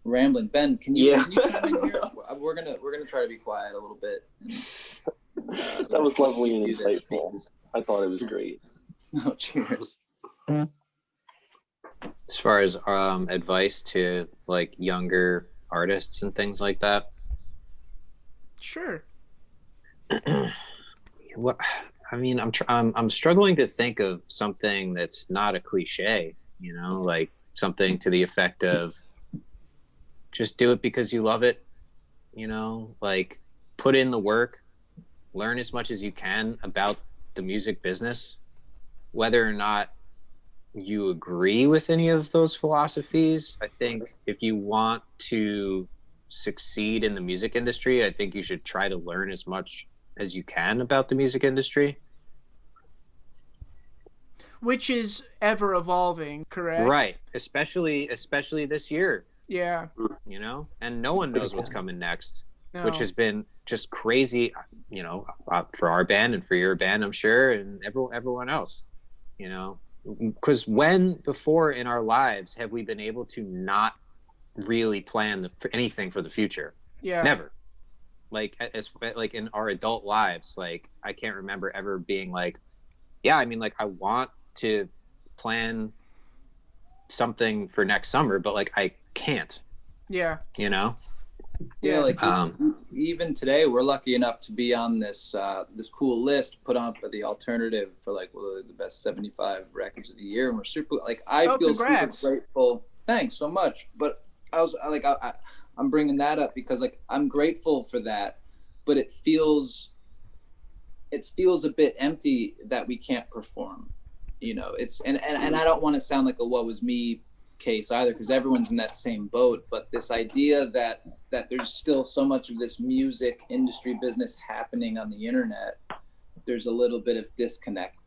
S5: rambling. Ben, can you chime in here? We're gonna try to be quiet a little bit. And,
S7: that was lovely and insightful. I thought it was great.
S5: Oh, cheers.
S3: As far as advice to like younger artists and things like that.
S1: Sure.
S3: What I mean, I'm struggling to think of something that's not a cliche, you know, like something to the effect of just do it because you love it, you know, like put in the work, learn as much as you can about the music business, whether or not you agree with any of those philosophies. I think if you want to succeed in the music industry, I think you should try to learn as much as you can about the music industry.
S1: Which is ever evolving, correct?
S3: Right. Especially this year,
S1: Yeah.
S3: you know, and no one knows what's coming next,
S1: No.
S3: which has been just crazy, you know, for our band and for your band, I'm sure, and everyone else, you know, because when before in our lives have we been able to not really plan for anything for the future?
S1: Yeah.
S3: Never. Like like in our adult lives, like I can't remember ever being like, yeah, I mean, like I want to plan something for next summer, but like I can't.
S1: Yeah.
S3: You know.
S5: Yeah, like even today, we're lucky enough to be on this this cool list put on by the Alternative for like the best 75 records of the year, and we're super like I feel
S1: congrats.
S5: super grateful. Thanks so much. But I was like I'm bringing that up because like I'm grateful for that, but it feels a bit empty that we can't perform. You know, it's and I don't want to sound like a woe is me case either, because everyone's in that same boat, but this idea that there's still so much of this music industry business happening on the internet, there's a little bit of disconnectedness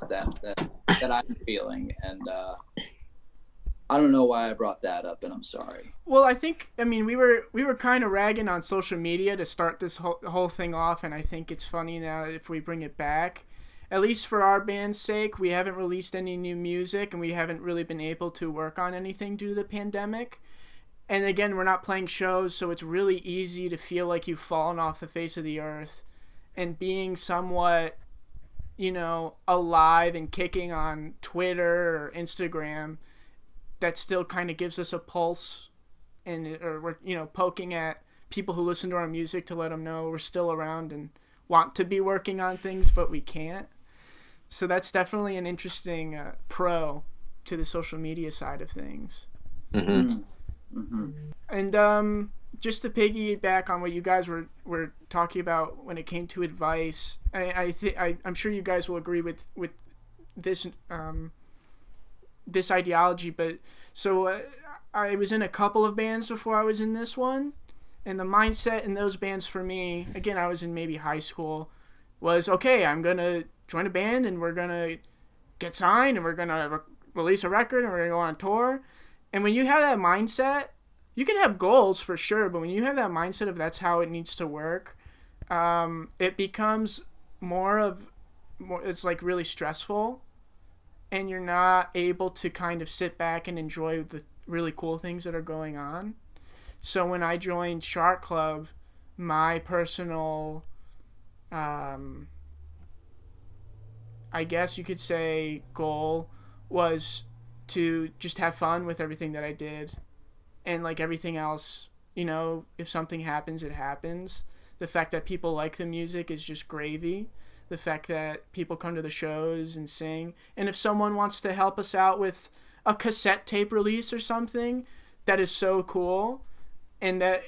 S5: that I'm feeling, and I don't know why I brought that up, and I'm sorry.
S1: Well, I mean we were kind of ragging on social media to start this whole thing off, and I think it's funny now if we bring it back. At least for our band's sake, we haven't released any new music, and we haven't really been able to work on anything due to the pandemic. And again, we're not playing shows, so it's really easy to feel like you've fallen off the face of the earth. And being somewhat, you know, alive and kicking on Twitter or Instagram, that still kind of gives us a pulse, or we're, you know, poking at people who listen to our music to let them know we're still around and want to be working on things, but we can't. So that's definitely an interesting pro to the social media side of things.
S3: Mm-hmm.
S5: Mm-hmm.
S1: And just to piggyback on what you guys were talking about when it came to advice, I'm sure you guys will agree with this this ideology. But so I was in a couple of bands before I was in this one, and the mindset in those bands for me, again, I was in maybe high school, was okay. I'm gonna join a band and we're gonna get signed and we're gonna release a record and we're gonna go on tour. And when you have that mindset, you can have goals for sure, but when you have that mindset of that's how it needs to work, it becomes more, it's like really stressful, and you're not able to kind of sit back and enjoy the really cool things that are going on. So when I joined Shark Club, my personal, I guess you could say, goal was to just have fun with everything that I did. And like everything else, you know, if something happens, it happens. The fact that people like the music is just gravy. The fact that people come to the shows and sing. And if someone wants to help us out with a cassette tape release or something, that is so cool. And that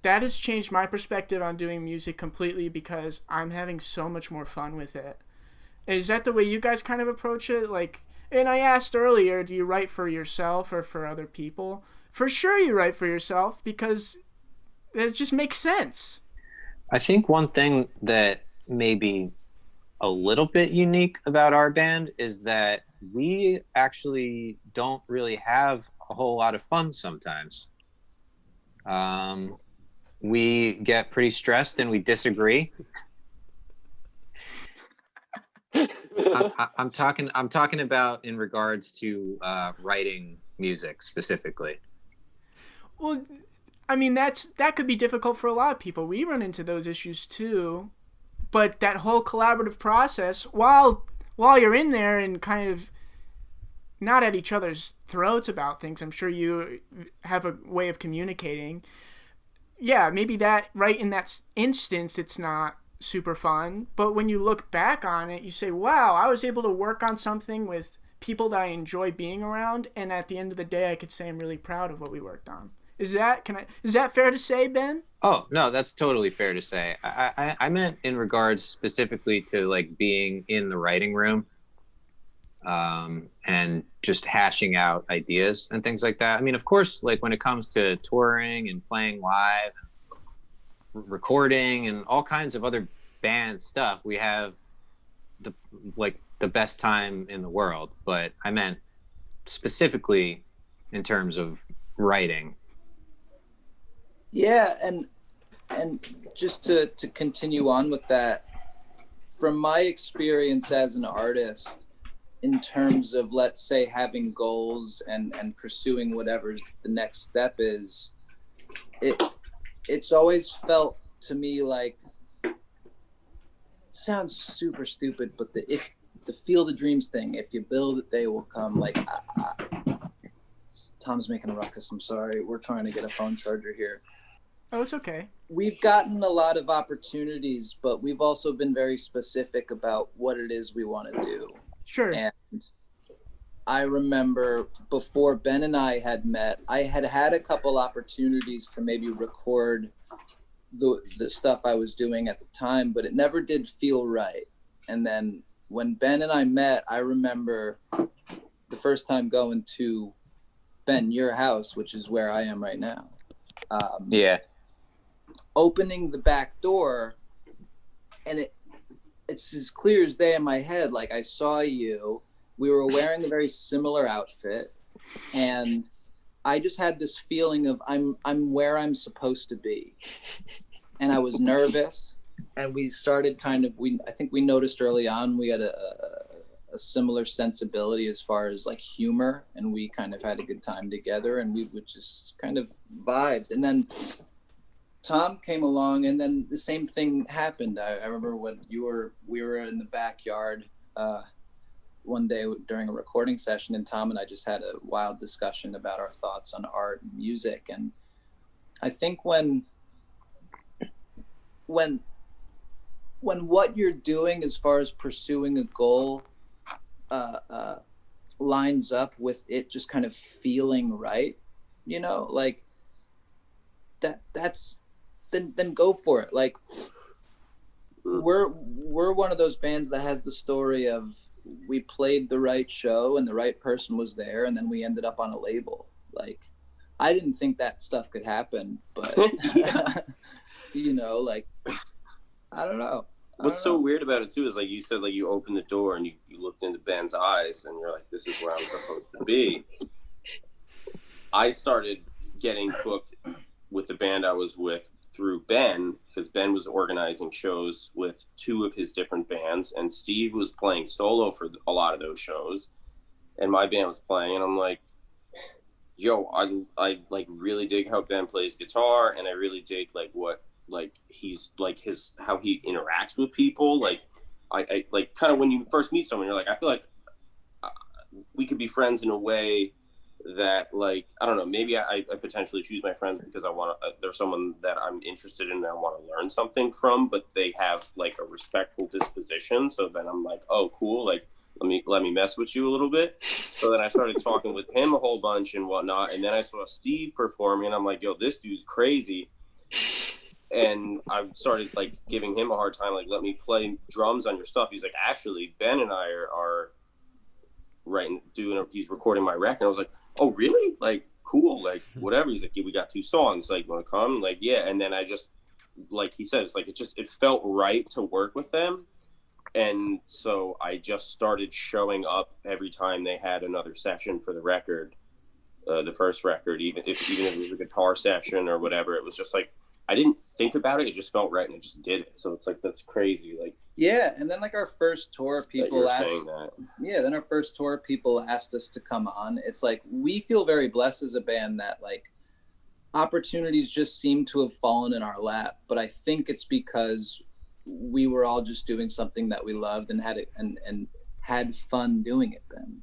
S1: has changed my perspective on doing music completely, because I'm having so much more fun with it. Is that the way you guys kind of approach it? Like, and I asked earlier, do you write for yourself or for other people? For sure you write for yourself, because it just makes sense.
S3: I think one thing that may be a little bit unique about our band is that we actually don't really have a whole lot of fun sometimes. We get pretty stressed and we disagree. I'm talking about in regards to writing music specifically.
S1: Well, I mean, that could be difficult for a lot of people. We run into those issues too. But that whole collaborative process, while you're in there and kind of not at each other's throats about things. I'm sure you have a way of communicating. Yeah, maybe that right in that instance, it's not super fun. But when you look back on it, you say, wow, I was able to work on something with people that I enjoy being around. And at the end of the day, I could say I'm really proud of what we worked on. Is that fair to say, Ben?
S3: Oh, no, that's totally fair to say. I meant in regards specifically to like being in the writing room, and just hashing out ideas and things like that. I mean, of course, like when it comes to touring and playing live, recording and all kinds of other band stuff, we have the best time in the world. But I meant specifically in terms of writing.
S5: Yeah, and just to continue on with that, from my experience as an artist, in terms of, let's say, having goals and pursuing whatever the next step is, it's always felt to me like, it sounds super stupid, but the Field of Dreams thing, if you build it, they will come. Like, Tom's making a ruckus, I'm sorry. We're trying to get a phone charger here.
S1: Oh, it's okay.
S5: We've gotten a lot of opportunities, but we've also been very specific about what it is we want to do.
S1: Sure.
S5: And I remember before Ben and I had met, I had a couple opportunities to maybe record the stuff I was doing at the time, but it never did feel right. And then when Ben and I met, I remember the first time going to, Ben, your house, which is where I am right now.
S4: Yeah.
S5: Opening the back door, and it's as clear as day in my head. Like, I saw you, we were wearing a very similar outfit, and I just had this feeling of I'm where I'm supposed to be. And I was nervous, and we started I think we noticed early on we had a similar sensibility as far as like humor, and we kind of had a good time together, and we would just kind of vibed. And then Tom came along, and then the same thing happened. I remember when we were in the backyard one day during a recording session, and Tom and I just had a wild discussion about our thoughts on art and music. And I think when what you're doing as far as pursuing a goal lines up with it just kind of feeling right, like that's then go for it. Like, we're one of those bands that has the story of, we played the right show and the right person was there, and then we ended up on a label. Like, I didn't think that stuff could happen, but like, I don't know.
S6: What's so weird about it too is, like you said, like you opened the door and you looked into Ben's eyes and you're like, this is where I'm supposed to be. I started getting booked with the band I was with through Ben, because Ben was organizing shows with two of his different bands, and Steve was playing solo for a lot of those shows, and my band was playing, and I'm like, yo, I like really dig how Ben plays guitar, and I really dig like what like he's like his how he interacts with people. Like I like kind of when you first meet someone, you're like, I feel like we could be friends in a way that, like, I don't know, maybe I potentially choose my friends because I want to, there's someone that I'm interested in and I want to learn something from, but they have like a respectful disposition. So then I'm like, oh, cool. Like, let me mess with you a little bit. So then I started talking with him a whole bunch and whatnot. And then I saw Steve performing and I'm like, yo, this dude's crazy. And I started like giving him a hard time. Like, let me play drums on your stuff. He's like, actually, Ben and I are he's recording my record. I was like, oh, really? Like, cool. Like, whatever. He's like, yeah, we got 2 songs. Like, want to come? Like, yeah. And then I just, like he said, it's like, it felt right to work with them. And so I just started showing up every time they had another session for the record, the first record, even if it was a guitar session or whatever. It was just like, I didn't think about it. It just felt right and I just did it. So it's like, that's crazy. Like,
S5: yeah. And then like our first tour, people asked, then our first tour, people asked us to come on. It's like, we feel very blessed as a band that like opportunities just seem to have fallen in our lap. But I think it's because we were all just doing something that we loved and had fun doing it then.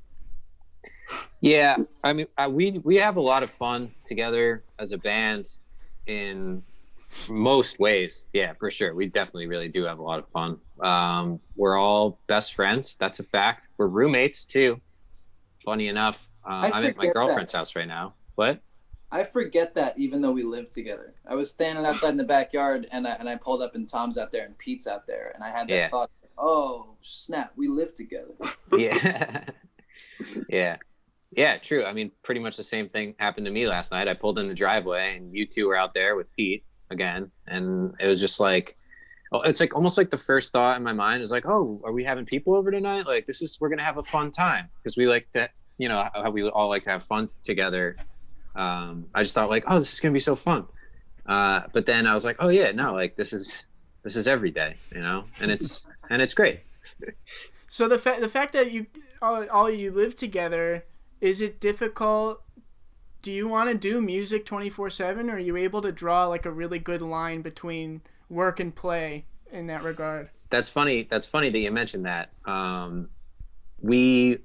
S4: Yeah, I mean, we have a lot of fun together as a band in most ways. Yeah, for sure. We definitely really do have a lot of fun. We're all best friends. That's a fact. We're roommates too. Funny enough, I'm at my
S5: forget
S4: girlfriend's
S5: that.
S4: house right now. What?
S5: I forget that even though we live together. I was standing outside in the backyard and I pulled up and Tom's out there and Pete's out there and I had that
S4: Yeah.
S5: thought, oh snap, we live together.
S4: Yeah. Yeah. Yeah, true. I mean, pretty much the same thing happened to me last night. I pulled in the driveway and you two were out there with Pete again. And it was just like, oh, it's like almost like the first thought in my mind is like, oh, are we having people over tonight? Like we're going to have a fun time because we like to, how we all like to have fun together. I just thought like, oh, this is going to be so fun. But then I was like, oh yeah, no, like this is every day, and it's great.
S1: So the fact that you all you live together, is it difficult? Do you want to do music 24/7, or are you able to draw like a really good line between work and play in that regard?
S4: That's funny that you mentioned that. We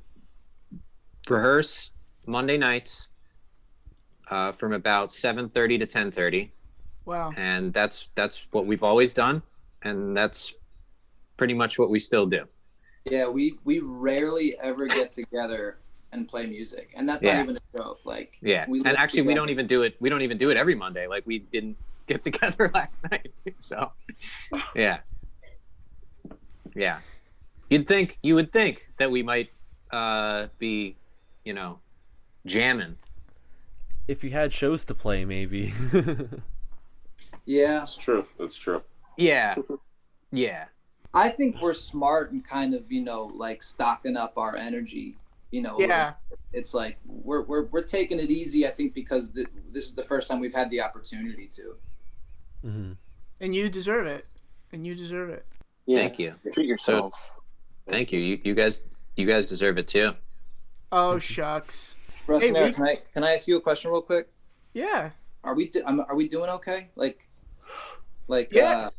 S4: rehearse Monday nights from about 7:30 to 10:30.
S1: Wow.
S4: And that's what we've always done, and that's pretty much what we still do.
S5: Yeah, we rarely ever get together and play music, and that's
S4: Yeah.
S5: not even a joke. Like,
S4: Yeah,
S5: we
S4: and
S5: live
S4: actually we
S5: together.
S4: don't even do it. We don't even do it every Monday. Like we didn't get together last night. So, yeah. You would think that we might be, jamming.
S2: If you had shows to play, maybe.
S5: Yeah,
S6: That's true. That's true.
S4: Yeah. Yeah.
S5: I think we're smart and kind of, like stocking up our energy.
S1: Yeah.
S5: It's like we're taking it easy. I think because this is the first time we've had the opportunity to.
S2: Mm-hmm.
S1: And you deserve it.
S7: Yeah.
S4: Thank you.
S7: Treat yourselves.
S4: Thank you. You guys deserve it too.
S1: Oh shucks.
S5: Russ,
S1: Hey,
S5: and Eric, can I ask you a question real quick?
S1: Yeah.
S5: Are we doing okay?
S1: Yeah.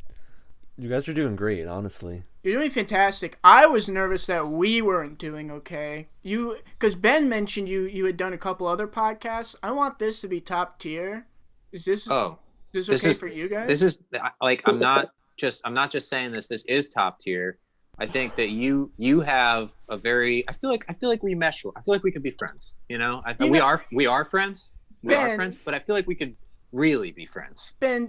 S2: You guys are doing great, honestly.
S1: You're doing fantastic. I was nervous that we weren't doing okay. Because Ben mentioned you had done a couple other podcasts. I want this to be top tier. Is this
S4: Oh,
S1: this
S4: this
S1: okay
S4: is-
S1: for you guys?
S4: this is like I'm not just saying this is top tier. I think that you have a very I feel like we mesh well. I feel like we could be friends, we are friends. We are
S1: Ben-
S4: friends, but I feel like we could really be friends.
S1: Ben,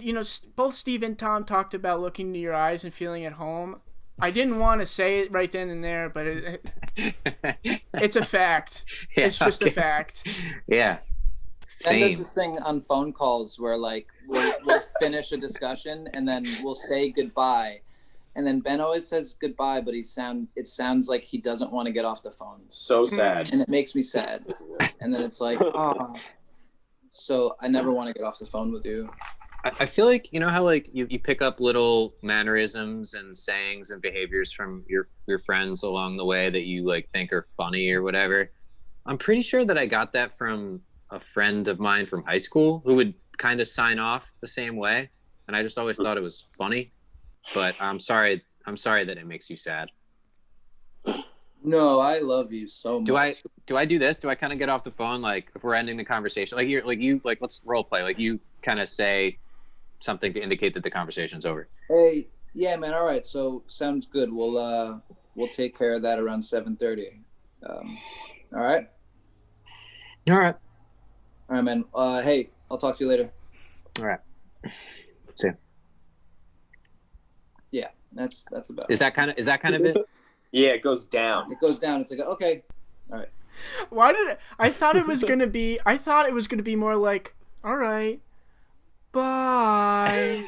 S1: both Steve and Tom talked about looking into your eyes and feeling at home. I didn't want to say it right then and there, but it's a fact.
S4: Yeah,
S1: It's just a
S4: okay.
S1: fact.
S4: Yeah.
S5: Ben does
S4: Same.
S5: this thing on phone calls where like we'll finish a discussion and then we'll say goodbye, and then Ben always says goodbye, but it sounds like he doesn't want to get off the phone,
S6: So sad.
S5: and it makes me sad. And then it's like, oh. So I never want to get off the phone with you.
S4: I feel like how like you pick up little mannerisms and sayings and behaviors from your friends along the way that you like think are funny or whatever. I'm pretty sure that I got that from a friend of mine from high school who would kind of sign off the same way, and I just always thought it was funny. But I'm sorry that it makes you sad.
S5: No, I love you so much.
S4: Do I do this? Do I kind of get off the phone like if we're ending the conversation? Like you let's role play. Like you kind of say something to indicate that the conversation's over.
S5: Hey, yeah, man. All right, so sounds good. We'll take care of that around 7:30. All right,
S4: All right.
S5: man. Hey, I'll talk to you later.
S4: All right. See.
S5: Yeah, that's about.
S4: Is that kind of it?
S6: Yeah, it goes down.
S5: It goes down. It's like okay.
S1: Why did I thought it was gonna be? I thought it was gonna be more like, all right, bye.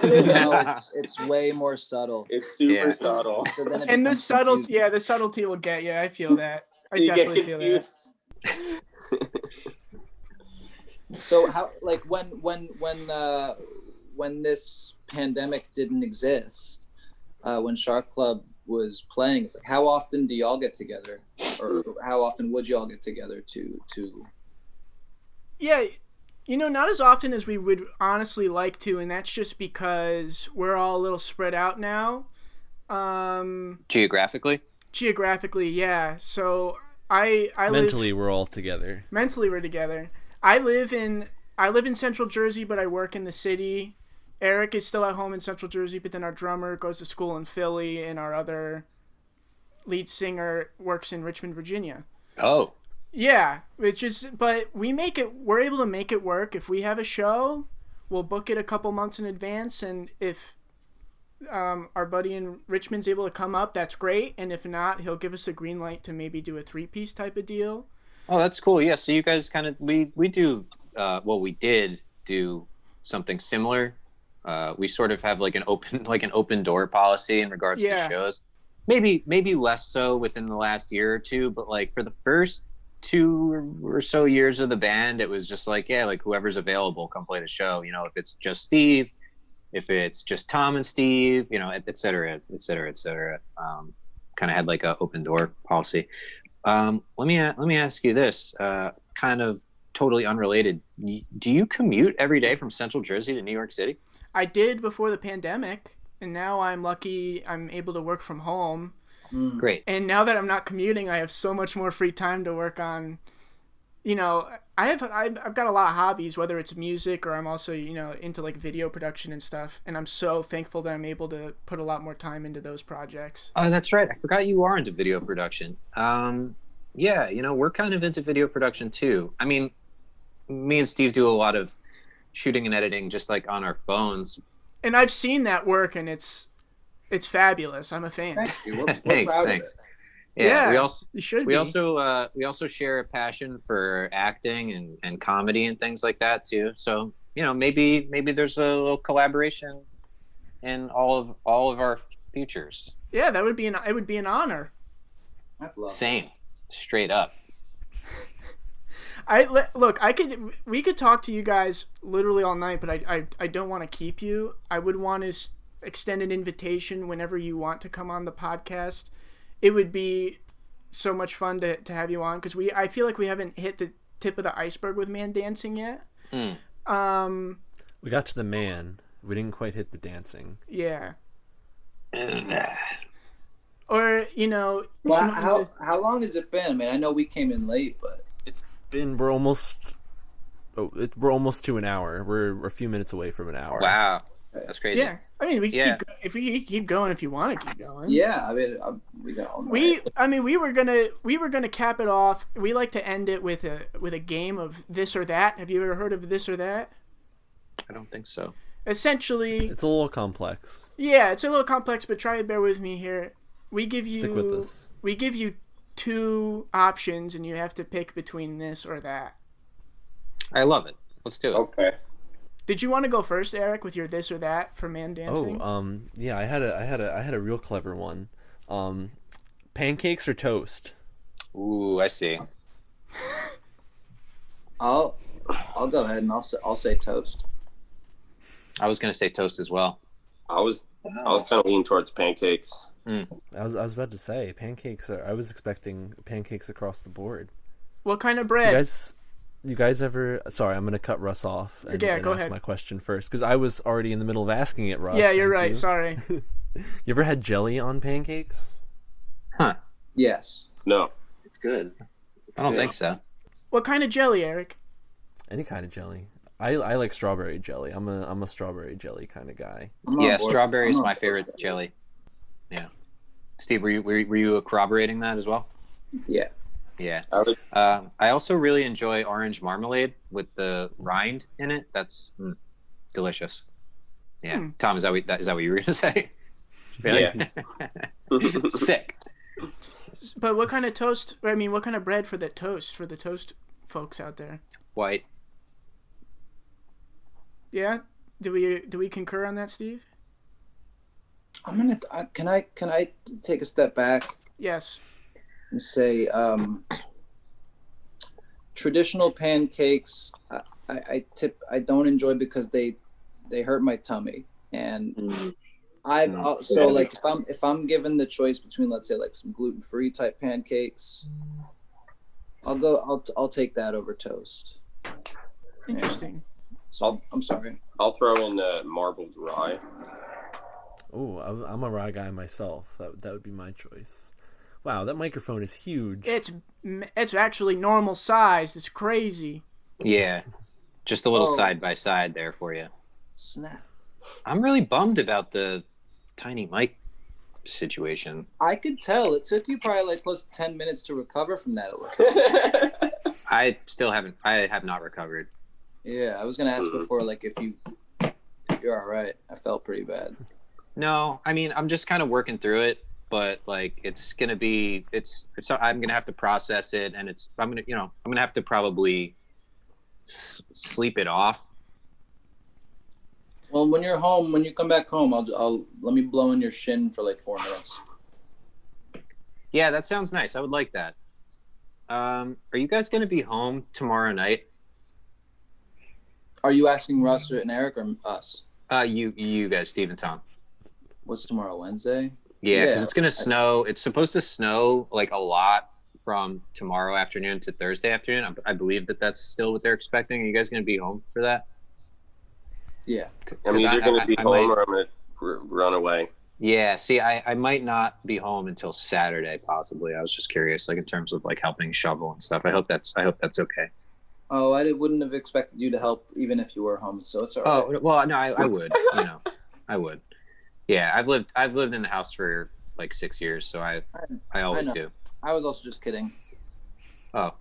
S5: No, it's way more subtle.
S6: It's super
S4: Yeah.
S6: subtle.
S5: So then it
S1: And the
S5: becomes
S1: subtlety,
S5: confusing.
S1: the subtlety will get you. I feel that.
S6: So
S1: I
S6: you get
S1: definitely feel that.
S6: confused.
S5: So how like when this pandemic didn't exist, when Shark Club was playing, it's like how often do y'all get together, or how often would y'all get together to?
S1: Yeah, not as often as we would honestly like to, and that's just because we're all a little spread out now.
S4: Geographically?
S1: Geographically, yeah. So I
S2: Mentally,
S1: live,
S2: we're all together.
S1: mentally we're together. I live in Central Jersey, but I work in the city. Eric is still at home in Central Jersey, but then our drummer goes to school in Philly, and our other lead singer works in Richmond, Virginia.
S4: Oh,
S1: Yeah, but we're able to make it work. If we have a show, we'll book it a couple months in advance, and if our buddy in Richmond's able to come up, that's great. And if not, he'll give us a green light to maybe do a 3-piece type of deal.
S4: oh, that's cool. Yeah. So you guys kind of we do we did do something similar. We sort of have like an open door policy in regards to shows. Maybe less so within the last year or two, but like for the first 2 or so years of the band, it was just like, yeah, like whoever's available, come play the show. You know, if it's just Steve, if it's just Tom and Steve, you know, et cetera, et cetera, et cetera. Kind of had like a open door policy. Let me ask you this, kind of totally unrelated. Do you commute every day from Central Jersey to New York City?
S1: I did before the pandemic, and now I'm lucky I'm able to work from home.
S4: Great.
S1: And now that I'm not commuting, I have so much more free time to work on, you know, I've got a lot of hobbies, whether it's music or I'm also, you know, into like video production and stuff. And I'm so thankful that I'm able to put a lot more time into those projects.
S4: Oh, that's right. I forgot you are into video production. Yeah, you know, we're kind of into video production too. I mean, me and Steve do a lot of shooting and editing just like on our phones.
S1: And I've seen that work, and it's fabulous. I'm a fan.
S5: Thank you. We're
S4: Thanks.
S5: proud of it.
S4: Yeah,
S1: you should
S4: we
S1: be.
S4: also share a passion for acting and comedy and things like that too. So, you know, maybe there's a little collaboration in all of our futures.
S1: Yeah, it would be an honor.
S5: I'd love
S4: Same. Straight up.
S1: We could talk to you guys literally all night, but I don't want to keep you. I would want to extend an invitation whenever you want to come on the podcast. It would be so much fun to have you on, because I feel like we haven't hit the tip of the iceberg with ManDancing yet.
S2: We got to the man. We didn't quite hit the dancing.
S1: Yeah. Or, you know,
S5: Well, how long has it been? I mean, I know we came in late, but
S2: We're almost to an hour. We're a few minutes away from an hour.
S4: Wow. That's crazy.
S1: yeah. I mean, we can if we keep going, if you want to keep going.
S5: yeah, I mean, we got all night.
S1: we were gonna cap it off. We like to end it with a game of this or that. Have you ever heard of this or that?
S4: I don't think so.
S1: Essentially,
S2: It's a little complex.
S1: yeah, it's a little complex, but try to bear with me here. We give
S2: Stick with
S1: you
S2: us.
S1: 2 options, and you have to pick between this or that.
S4: I love it. Let's do it.
S6: Okay.
S1: Did you want to go first, Eric, with your this or that for ManDancing?
S2: Yeah, I had a real clever one. Pancakes or toast?
S4: Ooh, I see.
S5: I'll go ahead and I'll say toast.
S4: I was gonna say toast as well.
S6: I was kind of leaning towards pancakes.
S2: I was about to say pancakes. I was expecting pancakes across the board.
S1: What kind of bread?
S2: You guys ever? Sorry, I'm gonna cut Russ off and
S1: go
S2: ask
S1: ahead.
S2: my question first, because I was already in the middle of asking it, Russ.
S1: Yeah, you're
S2: Thank
S1: right.
S2: you.
S1: Sorry.
S2: You ever had jelly on pancakes?
S4: Huh.
S5: Yes.
S6: No.
S4: It's good. I don't think so.
S1: What kind of jelly, Eric?
S2: Any kind of jelly. I like strawberry jelly. I'm a strawberry jelly kind of guy.
S4: Yeah, strawberry is my favorite jelly. Yeah. Steve, were you corroborating that as well?
S5: Yeah.
S4: Yeah.
S6: I
S4: I also really enjoy orange marmalade with the rind in it. That's delicious. Yeah. Tom, is that what you were going to say? Really?
S6: Yeah.
S4: Sick.
S1: But what kind of toast? I mean, what kind of bread for the toast folks out there?
S4: White.
S1: Yeah. Do we concur on that, Steve?
S5: Can I take a step back
S1: Yes.
S5: and say traditional pancakes I don't enjoy because they hurt my tummy, and so like if I'm given the choice between, let's say, like some gluten-free type pancakes, I'll take that over toast.
S1: Interesting.
S5: So I'm sorry.
S6: I'll throw in marbled rye.
S2: Oh, I'm a rye guy myself. That would be my choice. Wow, that microphone is huge.
S1: It's actually normal size. It's crazy.
S4: Yeah, just a little side by side there for you.
S5: Snap.
S4: I'm really bummed about the tiny mic situation.
S5: I could tell. It took you probably like close to 10 minutes to recover from that. It looked like.
S4: I have not recovered.
S5: Yeah, I was gonna ask before, like if you're all right. I felt pretty bad.
S4: No, I mean I'm just kind of working through it, but like it's gonna be I'm gonna have to process it, and I'm gonna have to probably sleep it off.
S5: Well, when you're home, when you come back home, I'll let me blow in your shin for like 4 minutes.
S4: Yeah, that sounds nice. I would like that. Are you guys gonna be home tomorrow night?
S5: Are you asking Russ and Eric or us?
S4: You guys, Steve and Tom.
S5: What's tomorrow, Wednesday?
S4: Yeah, because it's gonna snow. It's supposed to snow like a lot from tomorrow afternoon to Thursday afternoon. I believe that's still what they're expecting. Are you guys gonna be home for that?
S5: Yeah.
S6: I'm either going to be home or I'm going to run away.
S4: Yeah, see, I might not be home until Saturday, possibly. I was just curious, like in terms of like helping shovel and stuff. I hope that's okay.
S5: Oh, wouldn't have expected you to help even if you were home, so it's all right.
S4: Oh, well, no, I would, I would. Yeah, I've lived in the house for like 6 years, so I always do.
S5: I was also just kidding.
S4: Oh.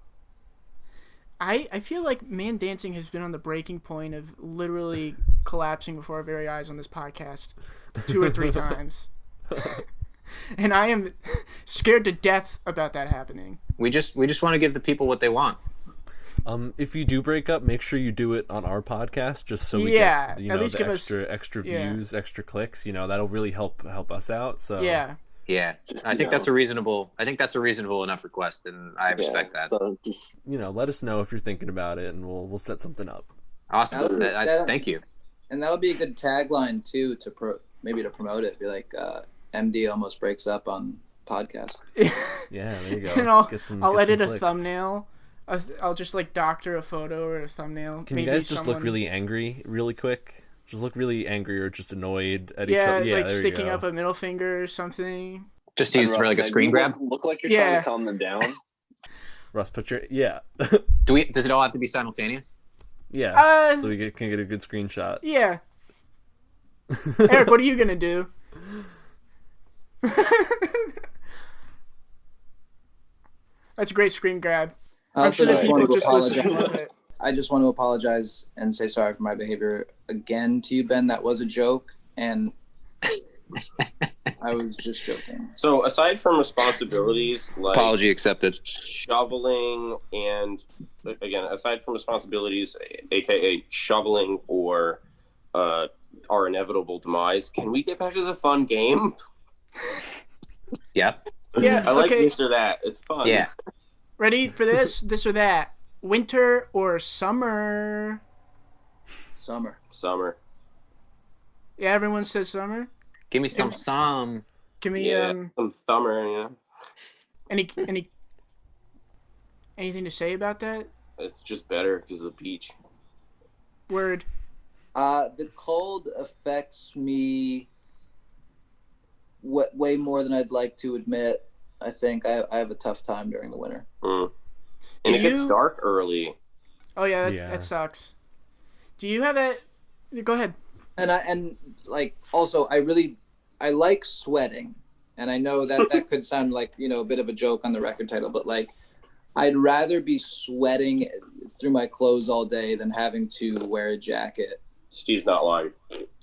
S1: I feel like ManDancing has been on the breaking point of literally collapsing before our very eyes on this podcast 2 or 3 times. And I am scared to death about that happening.
S4: We just want to give the people what they want.
S2: If you do break up, make sure you do it on our podcast, just so we get at least the extra views, extra clicks. That'll really help us out. So
S4: yeah, I think that's a reasonable enough request, and I respect that.
S8: So just
S2: let us know if you're thinking about it, and we'll set something up.
S4: Awesome, thank you.
S5: And that'll be a good tagline too to maybe to promote it. Be like, MD almost breaks up on podcast.
S2: Yeah, there you go.
S1: And I'll edit a thumbnail. I'll just like doctor a photo or a thumbnail.
S2: Can you guys just look really angry, really quick? Just look really angry or just annoyed at each other. Yeah,
S1: like sticking up a middle finger or something.
S4: Just to use for like a screen grab.
S8: Look like you're trying to calm them down.
S2: Russ, does
S4: it all have to be simultaneous?
S2: Yeah. So we can get a good screenshot.
S1: Yeah. Eric, what are you gonna do? That's a great screen grab. I'm sure the people just listen.
S5: I just want to apologize and say sorry for my behavior again to you, Ben. That was a joke, and I was just joking.
S6: So aside from responsibilities, like
S4: apology accepted,
S6: shoveling, and again, aside from responsibilities, aka shoveling or our inevitable demise, can we get back to the fun game?
S4: Yeah.
S1: Yeah.
S6: I like this or that. It's fun.
S4: Yeah.
S1: Ready for this? This or that? Winter or summer?
S5: Summer.
S1: Yeah, everyone says summer.
S4: Give me some.
S1: Give me
S6: some summer. Yeah.
S1: Anything to say about that?
S6: It's just better because of the beach.
S1: Word.
S5: The cold affects me way more than I'd like to admit. I think I have a tough time during the winter.
S6: And it gets dark early.
S1: Oh yeah, that sucks. Do you have that? Go ahead.
S5: And also I like sweating, and I know that could sound like a bit of a joke on the record title, but like I'd rather be sweating through my clothes all day than having to wear a jacket.
S6: Steve's not lying.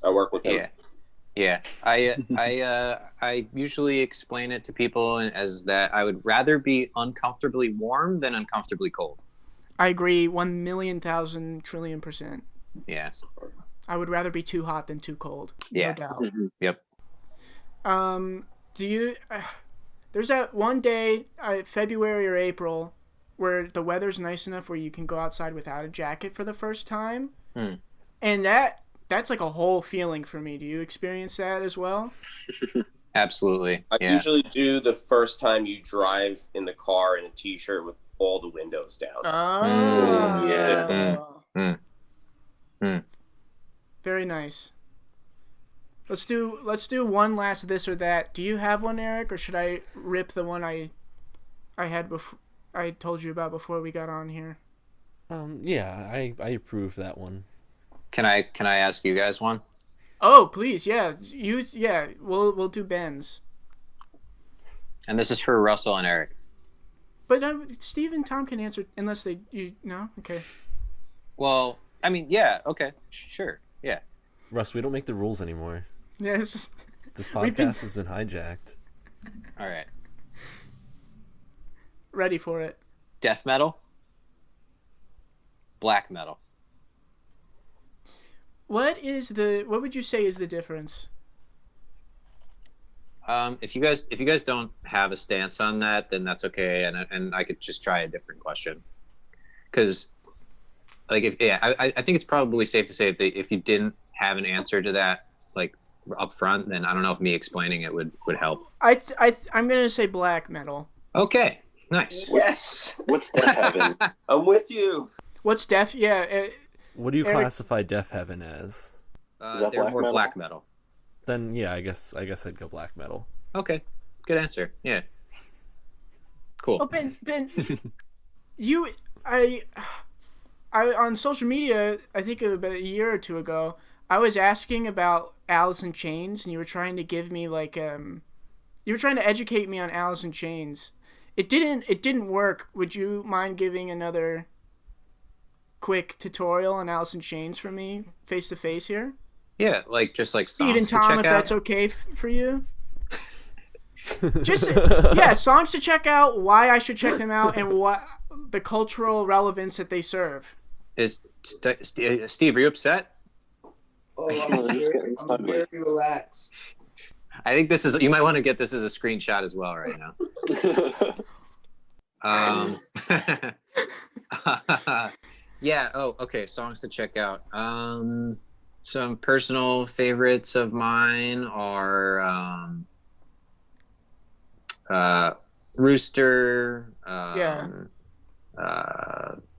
S6: I work with him.
S4: Yeah. I usually explain it to people as that I would rather be uncomfortably warm than uncomfortably cold.
S1: I agree 1,000,000,000,000,000,000%.
S4: Yes.
S1: I would rather be too hot than too cold.
S4: Yeah.
S1: No doubt.
S4: Yep.
S1: Do you? There's that one day, February or April, where the weather's nice enough where you can go outside without a jacket for the first time, and that's like a whole feeling for me. Do you experience that as well?
S4: Absolutely.
S6: I usually do the first time you drive in the car in a t-shirt with all the windows down.
S1: Very nice. Let's do one last this or that. Do you have one, Eric, or should I rip the one I had before? I told you about before we got on here.
S2: Yeah, I approve that one.
S4: Can I ask you guys one?
S1: Oh, please, yeah. We'll do Ben's.
S4: And this is for Russell and Eric.
S1: But Steve and Tom can answer unless no? Okay.
S4: Well, I mean, yeah, okay, sure, yeah.
S2: Russ, we don't make the rules anymore.
S1: Yeah, it's just,
S2: this podcast has been hijacked.
S4: All right.
S1: Ready for it.
S4: Death metal, black metal.
S1: What would you say is the difference?
S4: If you guys don't have a stance on that, then that's okay, and I could just try a different question. Because, like, I think it's probably safe to say that if you didn't have an answer to that, like, up front, then I don't know if me explaining it would help.
S1: I'm gonna say black metal.
S4: Okay, nice.
S6: Yes. What's Death Heaven? I'm with you.
S1: What's death? Yeah.
S2: What do you
S1: Eric,
S2: classify Death Heaven as?
S4: They're more black metal.
S2: Then yeah, I guess I'd go black metal.
S4: Okay, good answer. Yeah. Cool.
S1: Oh, Ben, I on social media, I think about a year or two ago, I was asking about Alice in Chains, and you were trying to give me like you were trying to educate me on Alice in Chains. It didn't work. Would you mind giving another quick tutorial on Alice in Chains for me, face to face here?
S4: Yeah, like just like songs
S1: Steve and Tom,
S4: to check
S1: if
S4: out.
S1: that's okay for you. Just songs to check out, why I should check them out, and what the cultural relevance that they serve.
S4: Steve, are you upset?
S5: I'm very relaxed.
S4: I think you might want to get this as a screenshot as well right now. Yeah. Oh, okay. Songs to check out. Some personal favorites of mine are Rooster.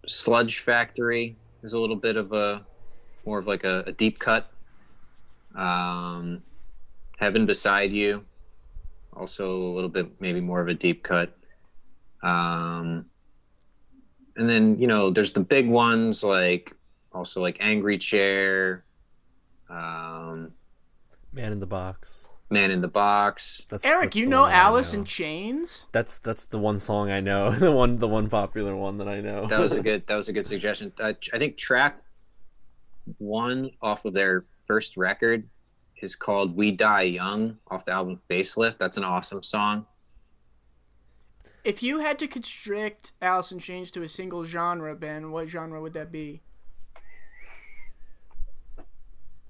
S4: Sludge Factory is a little bit of more of like a deep cut. Heaven Beside You, also a little bit maybe more of a deep cut. And then there's the big ones like Angry Chair,
S2: Man in the Box.
S1: Eric, you know Alice in Chains?
S2: That's the one song I know. the one popular one that I know.
S4: That was a good suggestion. I think track 1 off of their first record is called We Die Young off the album Facelift. That's an awesome song.
S1: If you had to constrict Alice in Chains to a single genre, Ben, what genre would that be?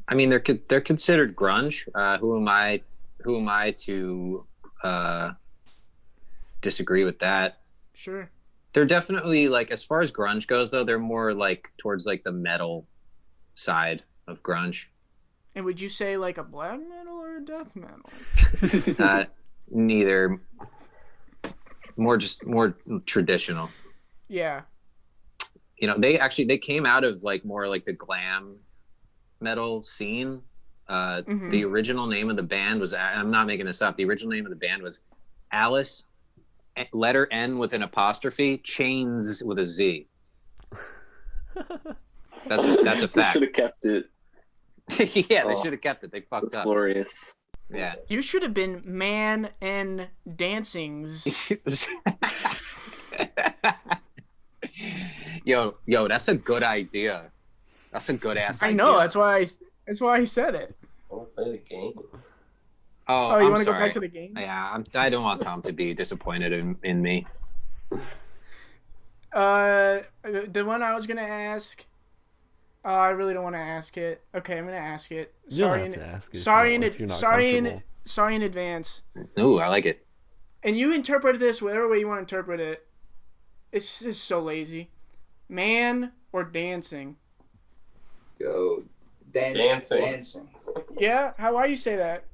S4: I mean, they're considered grunge. Who am I to disagree with that?
S1: Sure.
S4: They're definitely, like, as far as grunge goes, though, they're more like towards like the metal side of grunge.
S1: And would you say like a black metal or a death metal?
S4: Neither. More traditional.
S1: Yeah.
S4: They came out of like more like the glam metal scene. The original name of the band was, I'm not making this up, the original name of the band was Alice, letter N with an apostrophe, Chains with a Z. That's a fact.
S8: They should have kept it.
S4: Yeah, they should have kept it. They fucked up.
S8: Glorious.
S3: Yeah.
S1: You should have been ManDancing's.
S3: Yo, that's a good idea. That's a good ass idea.
S1: I know. That's why I said it.
S6: I want to play the game.
S3: Oh,
S1: you
S3: I'm
S1: want to go
S3: sorry.
S1: back to the game?
S3: Yeah, I don't want Tom to be disappointed in me.
S1: The one I was gonna ask. Oh, I really don't want to ask it. Okay, I'm gonna ask it. Sorry in advance.
S3: Ooh, I like it.
S1: And you interpret this whatever way you want to interpret it. It's just so lazy. Man or dancing?
S5: Go dancing.
S1: Yeah, how you say that?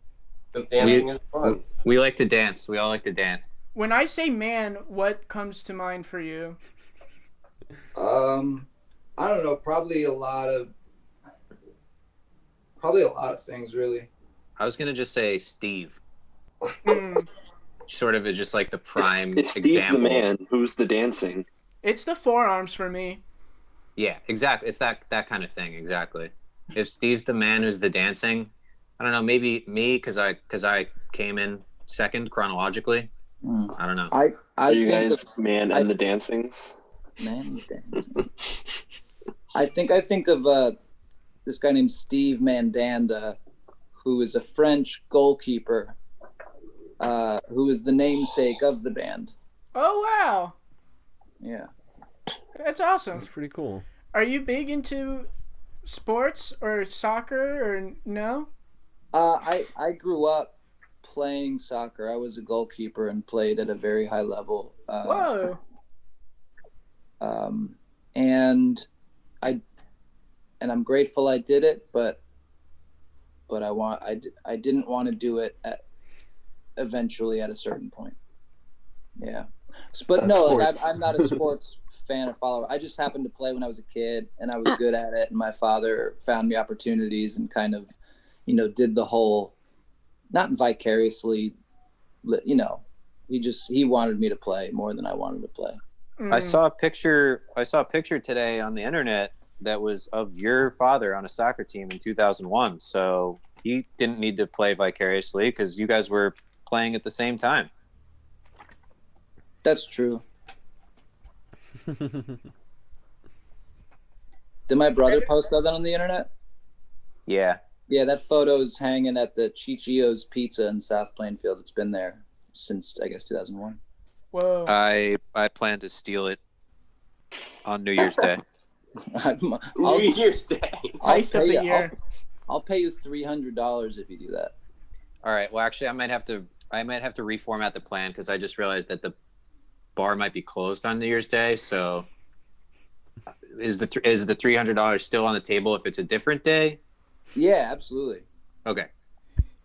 S6: Because dancing is fun.
S3: We like to dance. We all like to dance.
S1: When I say man, what comes to mind for you?
S5: I don't know. Probably a lot of things, really.
S3: I was gonna just say Steve.
S1: Mm,
S3: Sort of is just like the prime
S8: If Steve's
S3: example.
S8: the man, who's the dancing?
S1: it's the forearms for me.
S3: Yeah, exactly. It's that kind of thing. Exactly. If Steve's the man who's the dancing, I don't know. Maybe me because I came in second chronologically. I don't know.
S5: I
S8: Are you
S5: think
S8: guys man and the dancings?
S5: man dancing. I think of this guy named Steve Mandanda, who is a French goalkeeper, who is the namesake of the band.
S1: Oh wow,
S5: Yeah.
S1: that's awesome.
S2: That's pretty cool.
S1: Are you big into sports or soccer or no?
S5: I grew up playing soccer. I was a goalkeeper and played at a very high level.
S1: Whoa.
S5: And I'm grateful I did it, but I didn't want to do it eventually at a certain point. Yeah. But
S2: That's
S5: no, like
S2: sports.
S5: I'm not a sports fan or follower. I just happened to play when I was a kid, and I was good at it. And my father found me opportunities and kind of, did the whole, not vicariously, he wanted me to play more than I wanted to play.
S4: I saw a picture today on the internet that was of your father on a soccer team in 2001. So he didn't need to play vicariously because you guys were playing at the same time.
S5: That's true. Did my brother post that on the internet?
S4: Yeah.
S5: Yeah, that photo's hanging at the Chichio's Pizza in South Plainfield. It's been there since, I guess, 2001.
S1: Whoa.
S4: I plan to steal it on New Year's Day.
S6: New Year's Day.
S1: Heist of the year.
S5: I'll pay you $300 if you do that.
S4: All right. Well, actually, I might have to reformat the plan because I just realized that the bar might be closed on New Year's Day. So, is the $300 still on the table if it's a different day?
S5: Yeah, absolutely.
S4: Okay.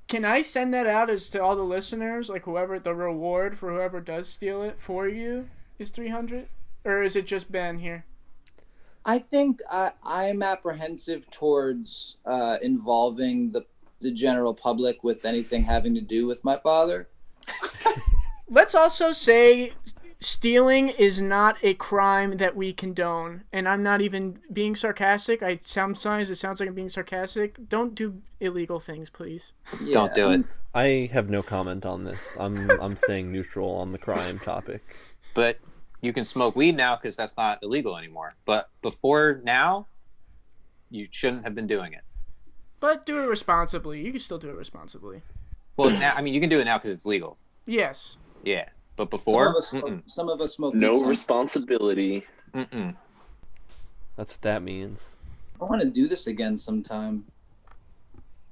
S1: Can I send that out as to all the listeners? Like whoever the reward for whoever does steal it for you is 300, or is it just Ben here?
S5: I think I'm apprehensive towards involving the general public with anything having to do with my father.
S1: Let's also say stealing is not a crime that we condone, and I'm not even being sarcastic. Sometimes it sounds like I'm being sarcastic. Don't do illegal things, please.
S5: Yeah,
S4: Don't do it.
S2: I have no comment on this. I'm staying neutral on the crime topic.
S4: But you can smoke weed now because that's not illegal anymore. But before now, you shouldn't have been doing it.
S1: But do it responsibly. You can still do it responsibly.
S4: Well, now, I mean, you can do it now because it's legal.
S1: Yes.
S4: Yeah. But before,
S5: some of us smoke.
S8: No
S5: weed
S8: responsibility.
S4: mm-mm.
S2: That's what that means.
S5: I want to do this again sometime.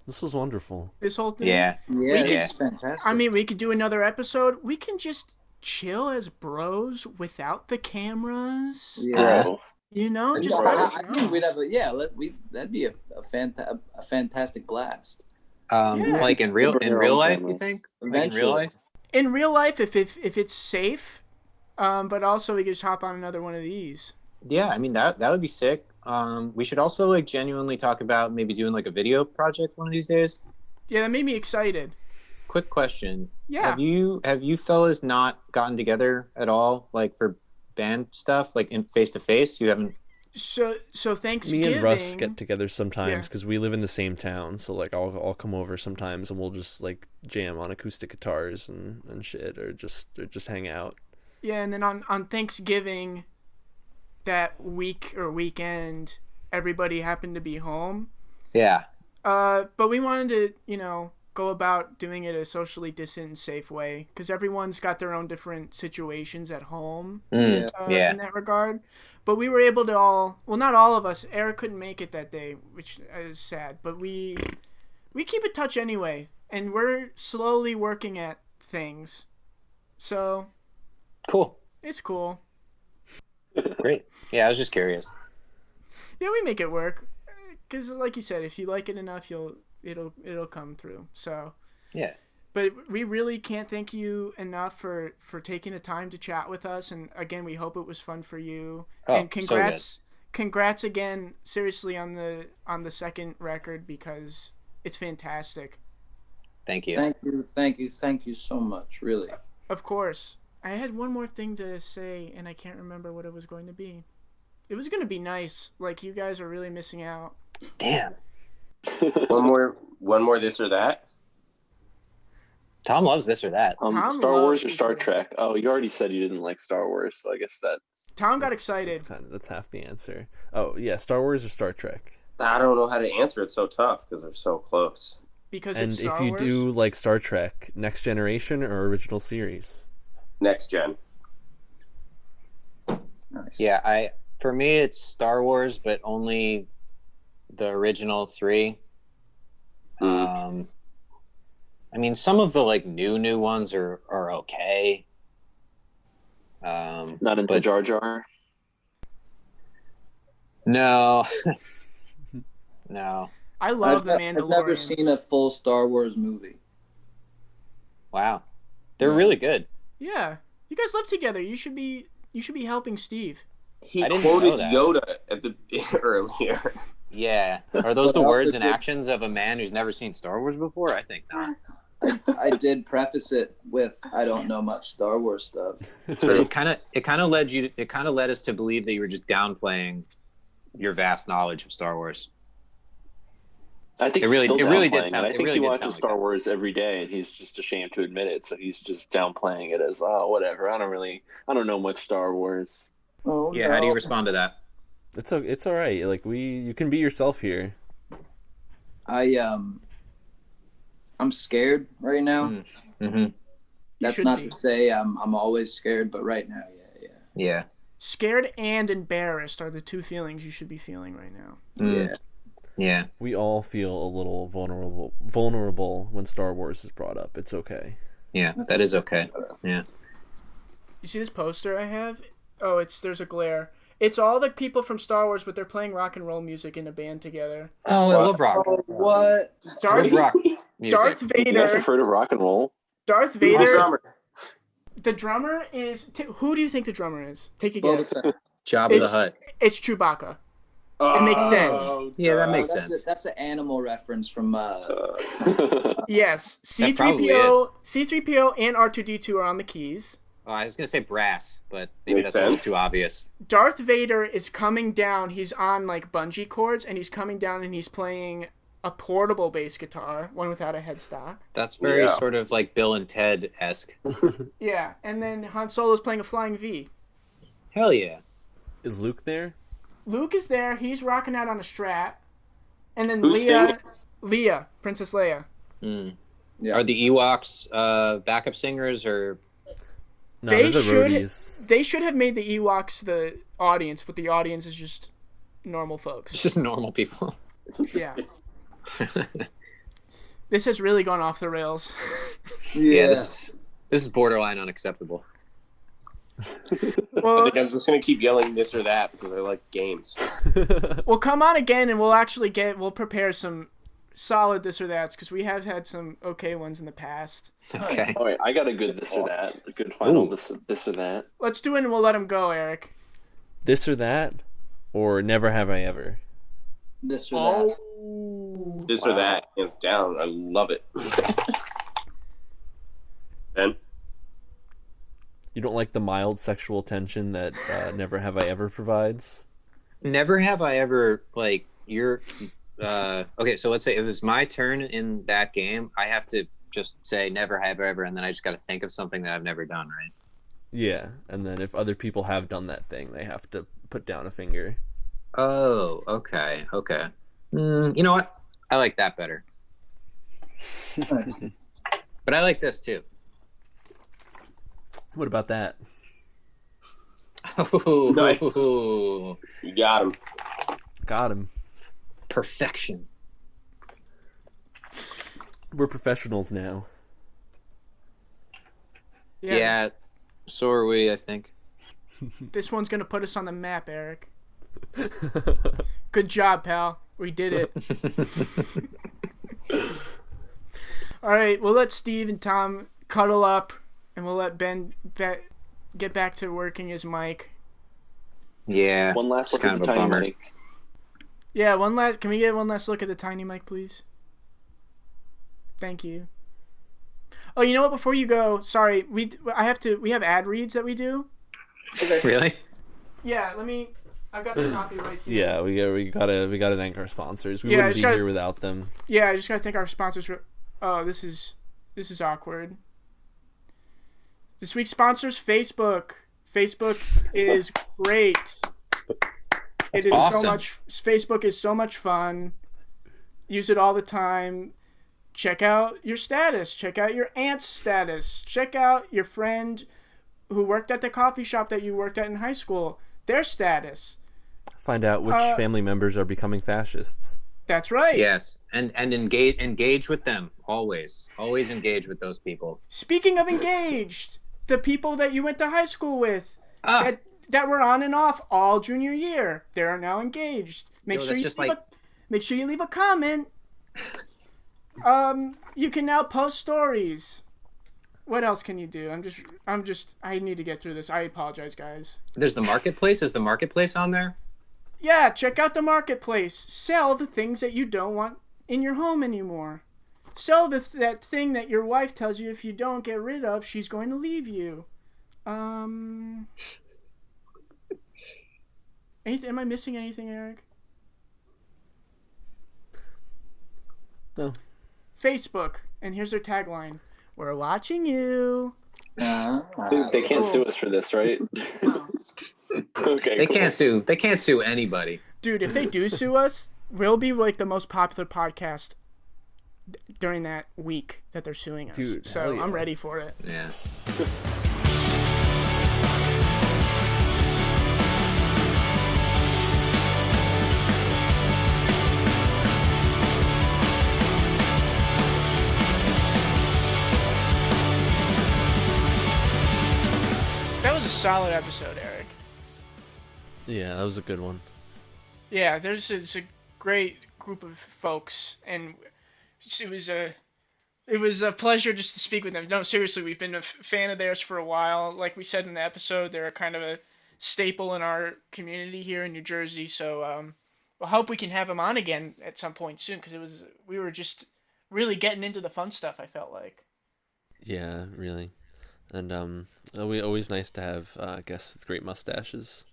S2: This was wonderful.
S1: This whole thing.
S4: Yeah.
S5: Yeah,
S4: Yeah.
S5: it's fantastic.
S1: I mean, we could do another episode. We can just chill as bros without the cameras.
S5: yeah.
S8: Bro.
S1: You know,
S5: I,
S1: just
S5: I,
S1: let us
S5: I
S1: know.
S5: think we'd have that'd be a fantastic blast.
S1: Yeah.
S4: Like in real
S8: Bring our
S4: real
S8: own
S4: life, you
S8: cameras.
S4: think? Like in
S5: Eventually.
S4: real life?
S1: In real life, if it's safe, but also we could just hop on another one of these.
S4: Yeah, I mean that would be sick. We should also like genuinely talk about maybe doing like a video project one of these days.
S1: Yeah, that made me excited.
S4: Quick question.
S1: Yeah.
S4: Have you fellas not gotten together at all, like for band stuff, like in face to face? You haven't.
S1: So Thanksgiving.
S2: Me and Russ get together sometimes
S1: Yeah.
S2: because we live in the same town. So like I'll come over sometimes and we'll just like jam on acoustic guitars and shit, or just hang out.
S1: Yeah, and then on Thanksgiving, that week or weekend, everybody happened to be home.
S4: Yeah.
S1: But we wanted to, go about doing it a socially distant and safe way because everyone's got their own different situations at home
S4: Mm, yeah.
S1: in that regard. But we were able to not all of us. Eric couldn't make it that day, which is sad. But we keep in touch anyway, and we're slowly working at things. So
S4: Cool.
S1: it's cool.
S4: Great. Yeah, I was just curious.
S1: Yeah, we make it work. Because, like you said, if you like it enough, it'll come through. So,
S4: Yeah.
S1: but we really can't thank you enough for taking the time to chat with us. And again, we hope it was fun for you.
S4: Oh,
S1: And congrats again, seriously, on the second record because it's fantastic.
S4: Thank you.
S5: Thank you so much. Really.
S1: Of course. I had one more thing to say, and I can't remember what it was going to be. It was going to be nice. Like, you guys are really missing out.
S4: Damn.
S6: One more this or that.
S4: Tom loves this or that.
S1: Tom
S8: Star Wars
S1: loves
S8: or
S1: this
S8: Star
S1: or-
S8: Trek? Oh, you already said you didn't like Star Wars, so I guess that's...
S1: Tom got excited.
S2: That's half the answer. Oh yeah, Star Wars or Star Trek.
S6: I don't know how to answer. It's so tough because they're so close.
S1: Because
S2: And
S1: it's
S2: if
S1: Star
S2: you
S1: Wars.
S2: do like Star Trek, Next Generation or original series?
S6: Next gen.
S5: Nice.
S4: Yeah, for me it's Star Wars, but only the original 3. I mean, some of the like new ones are okay.
S8: Not into
S4: but
S8: Jar Jar?
S4: no, no.
S1: I love The
S5: I've
S1: Mandalorian.
S5: never seen a full Star Wars movie.
S4: Wow, they're really good.
S1: Yeah. You guys live together. You should be helping Steve.
S6: He
S4: I didn't
S6: quoted
S4: know that.
S6: Yoda at the earlier.
S4: Yeah, are those the
S5: But also
S4: words and
S5: good.
S4: actions of a man who's never seen Star Wars before? I think not.
S5: I did preface it with I don't know much Star Wars stuff.
S4: But it kind of led us to believe that you were just downplaying your vast knowledge of Star Wars.
S8: I think
S4: It really-
S8: he's still
S4: it really did
S8: downplaying
S4: sound-
S8: it. I
S4: it
S8: think
S4: really
S8: he
S4: did
S8: watches
S4: sound like
S8: Star
S4: that.
S8: Wars every day, and he's just ashamed to admit it. So he's just downplaying it as, oh, whatever. I don't know much Star Wars.
S5: Oh,
S4: Yeah, how do you respond to that?
S2: It's all right. Like you can be yourself here.
S5: I'm scared right now.
S4: Mm-hmm.
S5: That's
S1: should
S5: not
S1: be.
S5: to say I'm always scared, but right now, yeah.
S4: Yeah.
S1: Scared and embarrassed are the two feelings you should be feeling right now.
S4: Mm.
S5: Yeah.
S4: Yeah.
S2: We all feel a little vulnerable when Star Wars is brought up. It's okay.
S4: Yeah. That is okay. Yeah.
S1: You see this poster I have? Oh, there's a glare. It's all the people from Star Wars, but they're playing rock and roll music in a band together.
S4: Oh, I love rock.
S5: What?
S1: Darth,
S4: Rock music.
S1: Darth
S8: You guys
S1: Vader.
S8: have heard of rock and roll?
S1: Darth
S6: Who's the
S1: Vader.
S6: drummer?
S1: The drummer is. Who do you think the drummer is? Take a
S5: Boba
S1: guess.
S5: Fett.
S4: Jabba the
S1: It's-
S4: Hutt.
S1: It's Chewbacca.
S6: Oh,
S1: makes sense.
S4: Yeah, that makes
S5: That's
S4: sense.
S5: that's an animal reference from
S1: Yes,
S4: That probably
S1: C3PO and R2D2 are on the keys.
S4: Oh, I was gonna say brass, but maybe
S6: Makes
S4: that's a little
S6: sense.
S4: too obvious.
S1: Darth Vader is coming down. He's on like bungee cords, and he's coming down, and he's playing a portable bass guitar, one without a headstock.
S4: That's very
S6: Yeah.
S4: sort of like Bill and Ted esque.
S1: Yeah, and then Han Solo's playing a flying V.
S4: Hell yeah.
S2: Is Luke there?
S1: Luke is there. He's rocking out on a Strat, and then
S6: Who's singing?
S1: Leia, Princess Leia.
S4: Mm.
S5: Yeah.
S4: Are the Ewoks backup singers or?
S2: No,
S1: They
S2: they're the
S1: should-
S2: roadies.
S1: They should have made the Ewoks the audience, but the audience is just normal
S4: It's
S1: folks.
S4: just normal people.
S1: Yeah. This has really gone off the rails.
S4: Yeah, this is borderline unacceptable.
S6: I
S1: Well,
S6: think I'm just gonna keep yelling this or that because I like games.
S1: well, come on again, and we'll prepare some solid this or that's because we have had some okay ones in the past.
S4: Okay.
S8: All right, I got a good this or that. A good final this or that.
S1: Let's do it, and we'll let him go, Eric.
S2: This or that, or never have I ever.
S5: This or that.
S1: Oh,
S6: This or that, hands down. I love it. Ben?
S2: You don't like the mild sexual tension that Never Have I Ever provides?
S4: Never have I ever like you're. Okay, so let's say if it's my turn in that game, I have to just say never have I ever, and then I just got to think of something that I've never done. Right?
S2: Yeah, and then if other people have done that thing, they have to put down a finger.
S4: Oh, okay, okay. You know what? I like that better. But I like this too.
S2: What about that?
S4: Oh,
S6: Nice. You got him.
S2: Got him.
S4: perfection.
S2: We're professionals now.
S4: Yeah, so are we, I think.
S1: This one's gonna put us on the map, Eric. Good job, pal. We did it. All right, we'll let Steve and Tom cuddle up, and we'll let Ben get back to working his mic.
S4: Yeah.
S8: One last
S4: it's
S8: look at the tiny mic.
S1: Yeah, can we get one last look at the tiny mic, please? Thank you. Oh, you know what? Before you go, sorry, we have ad reads that we do.
S5: Okay.
S3: Really?
S1: Yeah, I've got the copy right here.
S2: Yeah, we gotta thank our sponsors. We
S1: Yeah, I
S2: wouldn't
S1: just
S2: be
S1: gotta-
S2: here without them.
S1: Yeah, I just gotta thank our sponsors. Oh, this is awkward. This week's sponsors, Facebook. Facebook is great. It is
S3: awesome.
S1: so much. Facebook is so much fun. Use it all the time. Check out your status. Check out your aunt's status. Check out your friend who worked at the coffee shop that you worked at in high school. Their status.
S2: Find out which family members are becoming fascists.
S1: That's right.
S3: Yes, and engage with them always. Always engage with those people.
S1: Speaking of engaged, the people that you went to high school with that were on and off all junior year, they are now engaged. Make sure you leave a comment. You can now post stories. What else can you do? I need to get through this. I apologize, guys.
S3: There's the marketplace. Is the marketplace on there?
S1: Yeah, check out the marketplace. Sell the things that you don't want in your home anymore. Sell that thing that your wife tells you if you don't get rid of, she's going to leave you. Am I missing anything, Eric?
S2: No.
S1: Facebook, and here's their tagline: "We're watching you."
S8: They can't sue us for this, right? Okay.
S3: They
S8: cool.
S3: can't sue. They can't sue anybody.
S1: Dude, if they do sue us, we'll be like the most popular podcast during that week that they're suing us.
S2: Dude,
S1: so
S2: hell yeah.
S1: I'm ready for it.
S3: Yeah.
S1: That was a solid episode, Eric.
S2: Yeah, that was a good one.
S1: Yeah, it's a great group of folks, and it was a pleasure just to speak with them. No, seriously, we've been a fan of theirs for a while. Like we said in the episode, they're kind of a staple in our community here in New Jersey. So I hope we can have them on again at some point soon, because we were just really getting into the fun stuff, I felt like.
S2: Yeah, really. And always nice to have guests with great mustaches.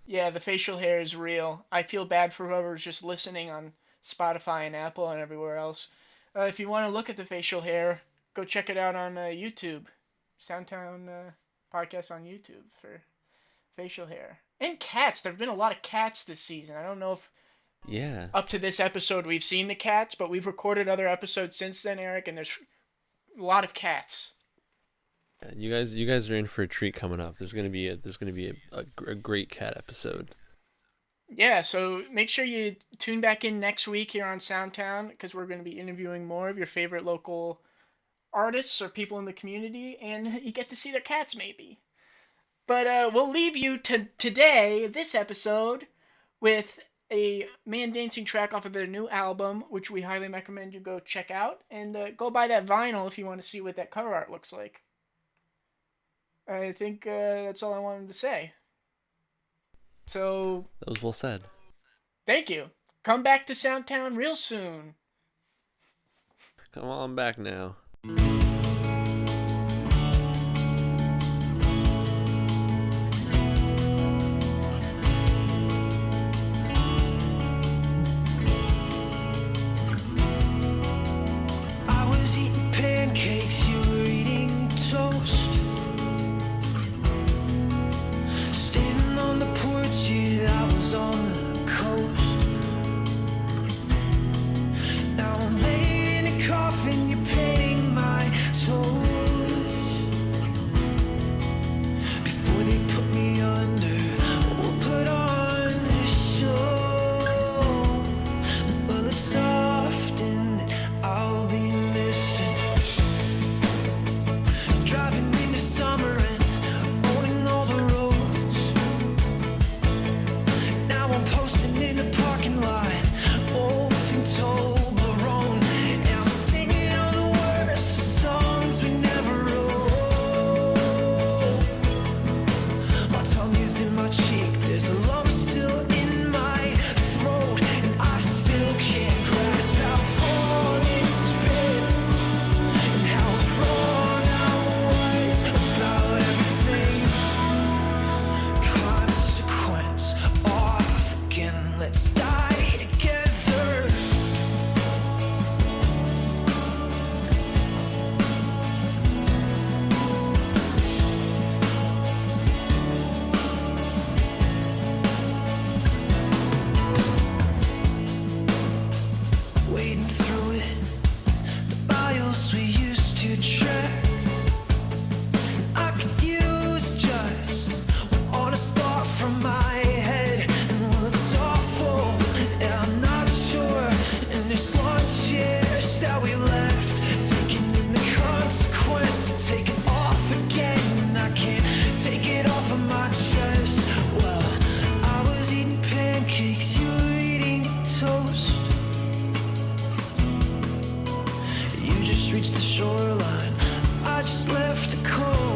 S1: Yeah, the facial hair is real. I feel bad for whoever's just listening on Spotify and Apple and everywhere else. If you want to look at the facial hair, go check it out on YouTube. SOUNDTOWN podcast on YouTube for facial hair. And cats. There have been a lot of cats this season. I don't know if up to this episode we've seen the cats, but we've recorded other episodes since then, Eric, and there's a lot of cats.
S2: You guys are in for a treat coming up. There's gonna be a great cat episode.
S1: Yeah, so make sure you tune back in next week here on SOUNDTOWN, because we're going to be interviewing more of your favorite local artists or people in the community, and you get to see their cats maybe. But we'll leave you today, this episode, with a ManDancing track off of their new album, which we highly recommend you go check out, and go buy that vinyl if you want to see what that cover art looks like. I think that's all I wanted to say. So...
S2: That was well said.
S1: Thank you. Come back to SOUNDTOWN real soon.
S2: Come on back now.
S9: I was eating pancakes, you were eating toast. Standing on the porch, yeah, I was on the coast. Now I'm laying in a coffin, you're painting my reached the shoreline. I just left a call.